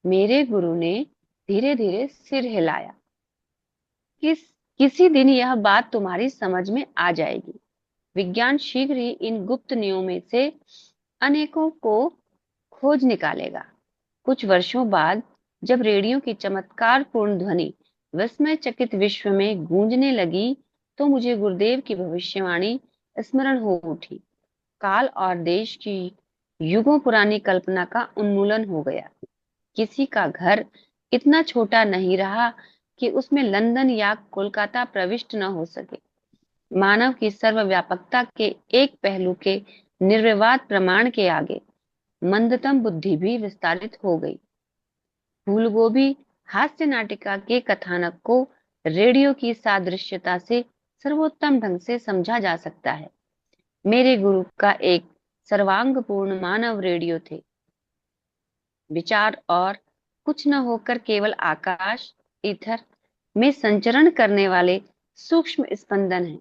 मेरे गुरु ने धीरे धीरे सिर हिलाया। किसी दिन यह बात तुम्हारी समझ में आ जाएगी। विज्ञान शीघ्र ही इन गुप्त नियमों में से अनेकों को खोज निकालेगा। कुछ वर्षों बाद जब रेडियो की चमत्कारपूर्ण ध्वनि विस्मयचकित विश्व में गूंजने लगी, तो मुझे गुरुदेव की भविष्यवाणी स्मरण हो उठी। काल और देश की युगों पुरानी कल्पना का उन्मूलन हो गया। किसी का घर इतना छोटा नहीं रहा कि उसमें लंदन या कोलकाता प्रविष्ट न हो सके। मानव की सर्वव्यापकता के एक पहलू के निर्विवाद प्रमाण के आगे मंदतम बुद्धि भी विस्तारित हो गई। फूलगोभी हास्य नाटिका के कथानक को रेडियो की सादृश्यता से सर्वोत्तम ढंग से समझा जा सकता है। मेरे गुरु का एक सर्वांगपूर्ण मानव रेडियो थे। विचार और कुछ न होकर केवल आकाश, ईथर में संचरण करने वाले सूक्ष्म स्पंदन हैं।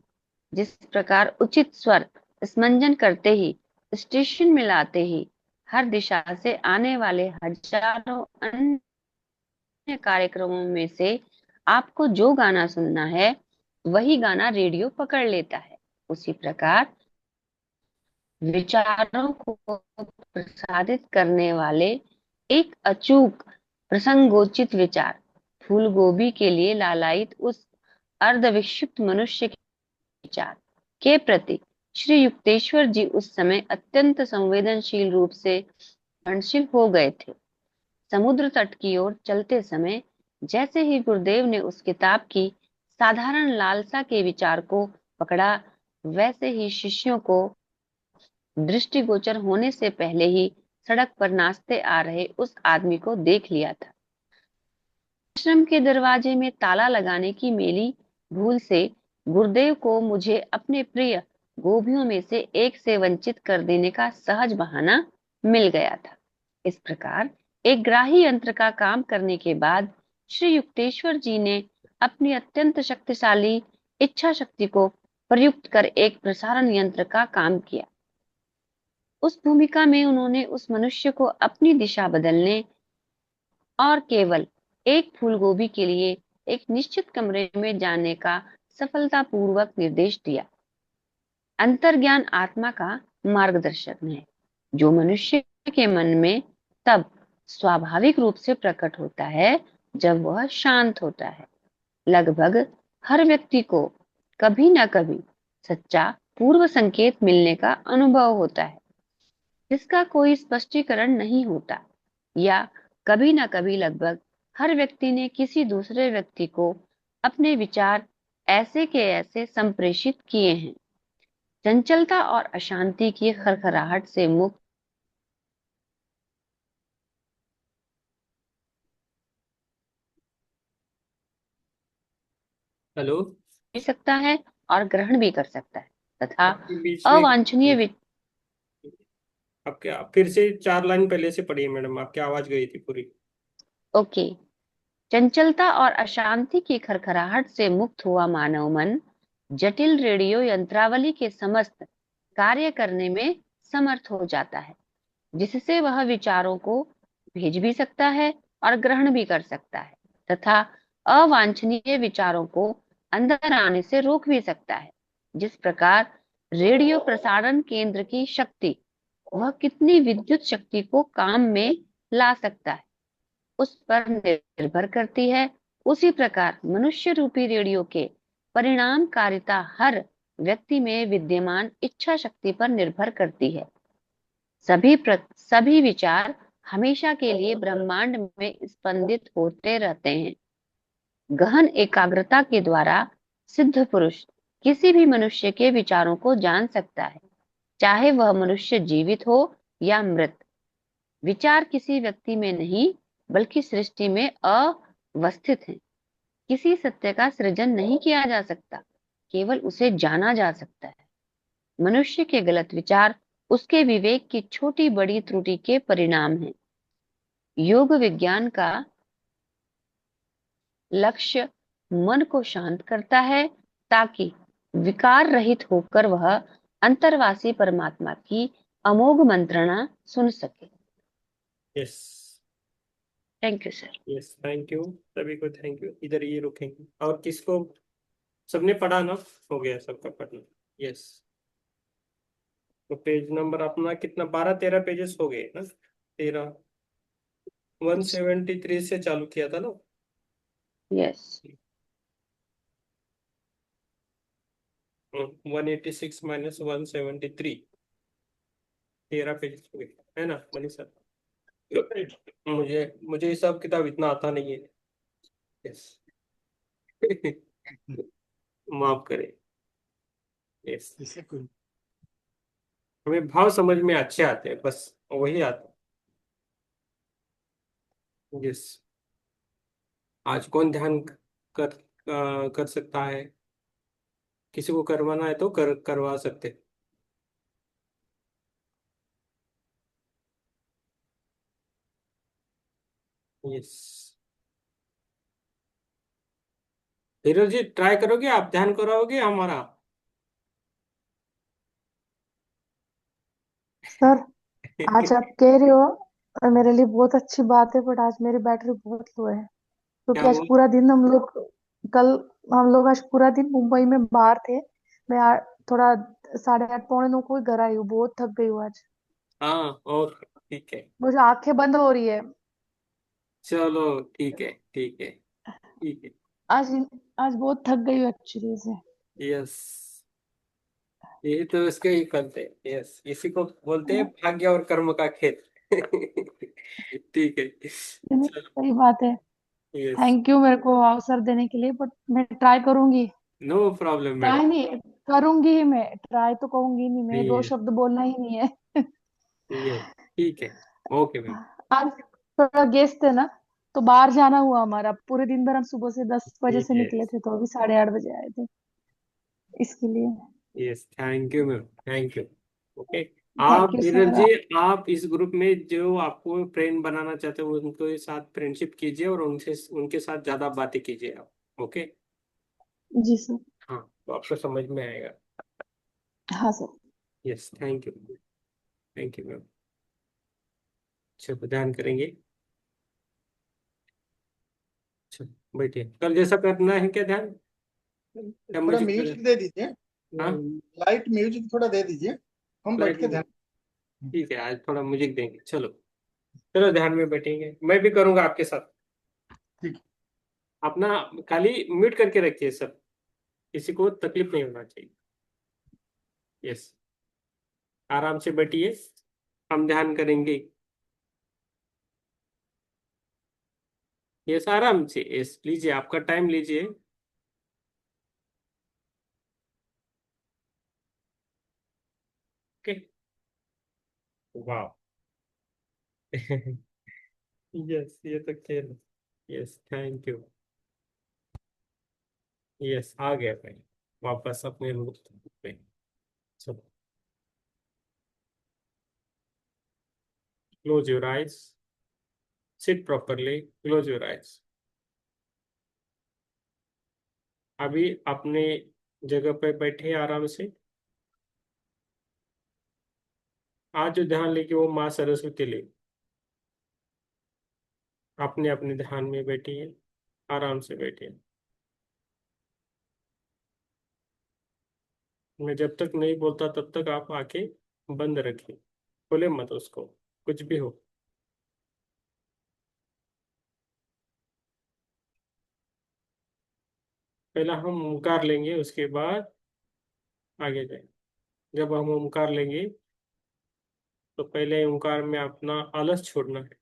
जिस प्रकार उचित स्वर स्मंजन करते ही, स्टेशन में लाते ही हर दिशा से आने वाले हजारों अन्य कार्यक्रमों में से आपको जो गाना सुनना है वही गाना रेडियो पकड़ लेता है, उसी प्रकार विचारों को प्रसारित करने वाले एक अचूक प्रसंगोचित विचार फूलगोभी के लिए लालायित उस अर्धविक्षिप्त मनुष्य के विचार के प्रति श्री युक्तेश्वर जी उस समय अत्यंत संवेदनशील रूप से ग्रहणशील हो गए थे। समुद्र तट की ओर चलते समय जैसे ही गुरुदेव ने उस किताब की साधारण लालसा के विचार को पकड़ा, वैसे ही शिष्यों को दृष्टिगोचर होने से पहले ही सड़क पर नाचते आ रहे उस आदमी को देख लिया था। आश्रम के दरवाजे में ताला लगाने की मेरी भूल से गुरुदेव को मुझे अपने प्रिय गोभियों में से एक से वंचित कर देने का सहज बहाना मिल गया था। इस प्रकार एक ग्राही यंत्र का काम करने के बाद श्री युक्तेश्वर जी ने अपनी अत्यंत शक्तिशाली इच्छा शक्ति को प्रयुक्त कर एक प्रसारण यंत्र का काम किया। उस भूमिका में उन्होंने उस मनुष्य को अपनी दिशा बदलने और केवल एक फूलगोभी के लिए एक निश्चित कमरे में जाने का सफलतापूर्वक निर्देश दिया। अंतर्ज्ञान आत्मा का मार्गदर्शक है, जो मनुष्य के मन में तब स्वाभाविक रूप से प्रकट होता है जब वह शांत होता है। लगभग हर व्यक्ति को कभी न कभी सच्चा पूर्व संकेत मिलने का अनुभव होता है, जिसका कोई स्पष्टीकरण नहीं होता, या कभी न कभी लगभग हर व्यक्ति ने किसी दूसरे व्यक्ति को अपने विचार ऐसे के ऐसे संप्रेषित किए हैं। चंचलता और अशांति की खरखराहट से मुक्त हेलो, भी सकता है और ग्रहण भी कर सकता है, तथा आपके बीच में अवांछनीय आपके आप फिर से 4 लाइन पहले से पढ़िए मैडम, आपकी आवाज गई थी पूरी। ओके। चंचलता और अशांति की खरखराहट से मुक्त हुआ मानव मन जटिल रेडियो यंत्रावली के समस्त कार्य करने में समर्थ हो जाता है, जिससे वह विचारों को भेज भी सकता है और ग्रहण भी कर सकता है, तथा अवांछनीय विचारों को अंदर आने से रोक भी सकता है। जिस प्रकार रेडियो प्रसारण केंद्र की शक्ति वह कितनी विद्युत शक्ति को काम में ला सकता है उस पर निर्भर करती है, उसी प्रकार मनुष्य रूपी रेडियो के परिणामकारिता हर व्यक्ति में विद्यमान इच्छा शक्ति पर निर्भर करती है। सभी विचार हमेशा के लिए ब्रह्मांड में स्पंदित होते रहते हैं। गहन एकाग्रता के द्वारा सिद्ध पुरुष किसी भी मनुष्य के विचारों को जान सकता है, चाहे वह मनुष्य जीवित हो या मृत। विचार किसी व्यक्ति में नहीं बल्कि सृष्टि में अवस्थित हैं। किसी सत्य का सृजन नहीं किया जा सकता, केवल उसे जाना जा सकता है। मनुष्य के गलत विचार उसके विवेक की छोटी बड़ी त्रुटि के परिणाम हैं। योग विज्ञान का लक्ष्य मन को शांत करता है, ताकि विकार रहित होकर वह अंतर्वासी परमात्मा की अमोघ मंत्रणा सुन सके। Yes, thank you sir. Yes, thank you सभी को, थैंक यू। इधर ये रुकेंगे। और किसको, सबने पढ़ा ना? हो गया सबका पढ़ना? यस। तो पेज नंबर अपना कितना, 12-13 पेजेस हो गए ना? तेरा 173 से चालू किया था ना। यस। 186 माइनस 173, 13 पेज है ना मनीषा? मुझे मुझे हिसाब किताब इतना आता नहीं है। यस। माफ करें। यस। इसे कोई हमें भाव समझ में अच्छे आते हैं, बस वही आता है। यस। आज कौन ध्यान कर सकता है? किसी को करवाना है तो करवा सकते। यस। धीरज जी ट्राई करोगे? आप ध्यान कराओगे हमारा? सर, आज आप कह रहे हो मेरे लिए बहुत अच्छी बात है, बट आज मेरी बैटरी बहुत लो है, क्या क्योंकि आज हुआ? पूरा दिन कल हम लोग आज पूरा दिन मुंबई में बाहर थे। मैं थोड़ा 8:30 पौने 9 को ही घर आई हूँ, बहुत थक गई हूँ आज। हाँ, और ठीक है। मुझे आंखें बंद हो रही है चलो ठीक है, ठीक है, ठीक है। आज। आज बहुत थक गई हूँ एक्चुअली से। यस, ये तो इसके ही फल थे। यस, इसी को बोलते हैं भाग्य और कर्म का खेल। ठीक है। चलो। सही बात है। यस। थैंक यू मेरे को अवसर देने के लिए, बट मैं ट्राई करूंगी। No problem try madam. नहीं करूंगी ही, मैं ट्राई तो कहूंगी नहीं, मैं दो नहीं, शब्द बोलना ही नहीं है। ये ठीक है। Okay ma'am. आज थोड़ा गेस्ट थे ना, तो बाहर जाना हुआ हमारा। पूरे दिन भर हम सुबह से 10 बजे से निकले यस, थे, तो अभी 8:30 बजे आए थे, इसके लिए। Yes, thank you ma'am, thank you. Okay. Thank आप यू धीरज सर। जी, आप इस ग्रुप में जो आपको फ्रेंड बनाना चाहते हो उनके साथ फ्रेंडशिप कीजिए और उनसे उनके साथ ज्यादा बातें कीजिए आप। ओके। जी सर। हाँ, तो आपको समझ में आएगा। हाँ sir. Yes, thank you. Thank you ma'am. अच्छा, ध्यान करेंगे। अच्छा, बैठिए। कल जैसा करना है क्या ध्यान? या थोड़ा मुझे म्यूजिक दे दीजिए, हाँ, लाइट म्यूजिक थोड़ा दे दीजिए, हम बैठ लाइट के में। ध्यान। ठीक है, आज थोड़ा म्यूजिक देंगे। चलो। चलो, ध्यान में बैठेंगे, मैं भी करूंगा आपके साथ। ठीक। अपना खाली म्यूट करके रखिए सब, किसी को तकलीफ नहीं होना चाहिए। यस। आराम से बैठिए, हम ध्यान करेंगे। यस, आराम से। यस, लीजिए, आपका टाइम लीजिए। ओके। वाह। यस, ये तो खेल। Yes, thank you. यस, आ गया भाई, वापस अपने मुक्त पे। चलो, close your eyes, seat properly, close your eyes. अभी अपने जगह पे बैठे आराम से। आज जो ध्यान लेके वो माँ सरस्वती ले, अपने अपने ध्यान में बैठिए, आराम से बैठिए। मैं जब तक नहीं बोलता तब तक आप आंखें बंद रखिए, खोले मत उसको, कुछ भी हो। पहला हम ओंकार लेंगे, उसके बाद आगे जाए। जब हम ओंकार लेंगे तो पहले ओंकार में अपना आलस छोड़ना है,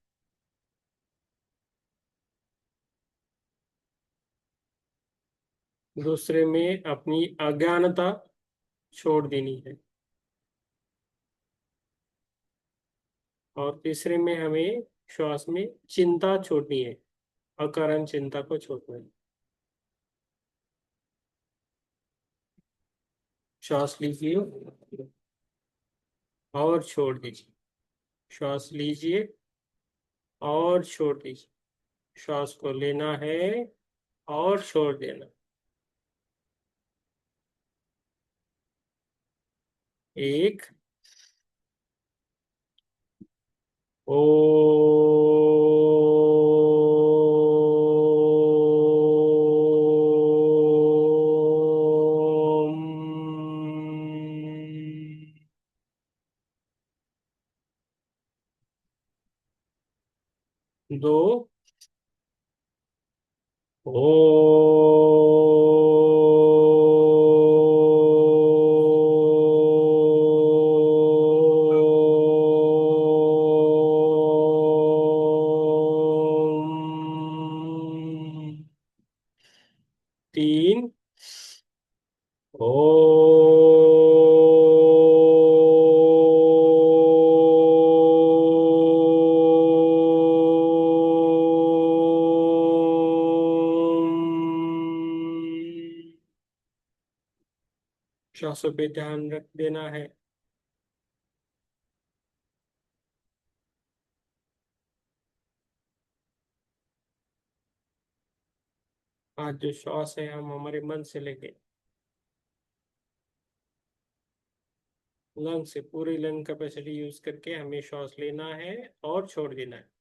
दूसरे में अपनी अज्ञानता छोड़ देनी है, और तीसरे में हमें श्वास में चिंता छोड़नी है, अकारण चिंता को छोड़ना है। श्वास लीजिए और छोड़ दीजिए, श्वास लीजिए और छोड़ दीजिए, श्वास को लेना है और छोड़ देना। एक। ओ। दो, ओम। तीन, ओम। श्वासों पे ध्यान रख देना है। आज जो श्वास है हम हमारे मन से लेके लंग से पूरी लंग कैपेसिटी यूज करके हमें श्वास लेना है और छोड़ देना है।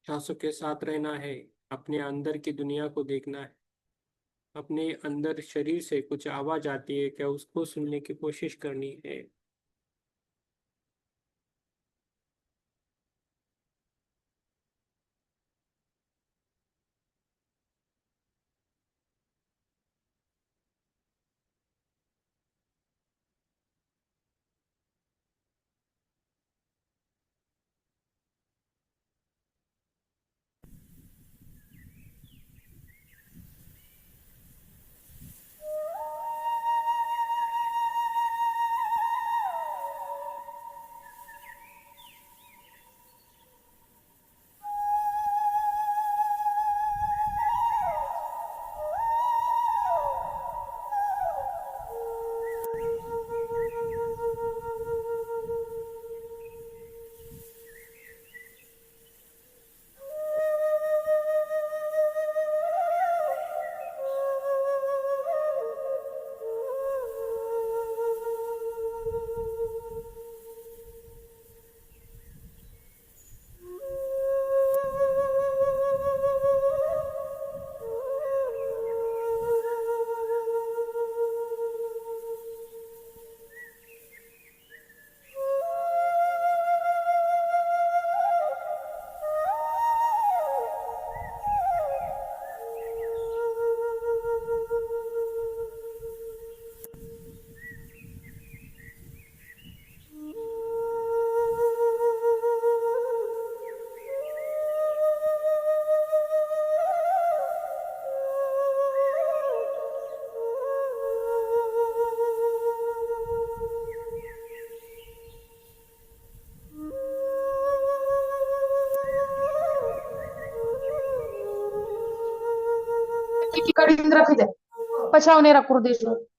सांसों के साथ रहना है, अपने अंदर की दुनिया को देखना है। अपने अंदर शरीर से कुछ आवाज आती है क्या, उसको सुनने की कोशिश करनी है। Kaliindra Fide. Pachaonera Kurdesu.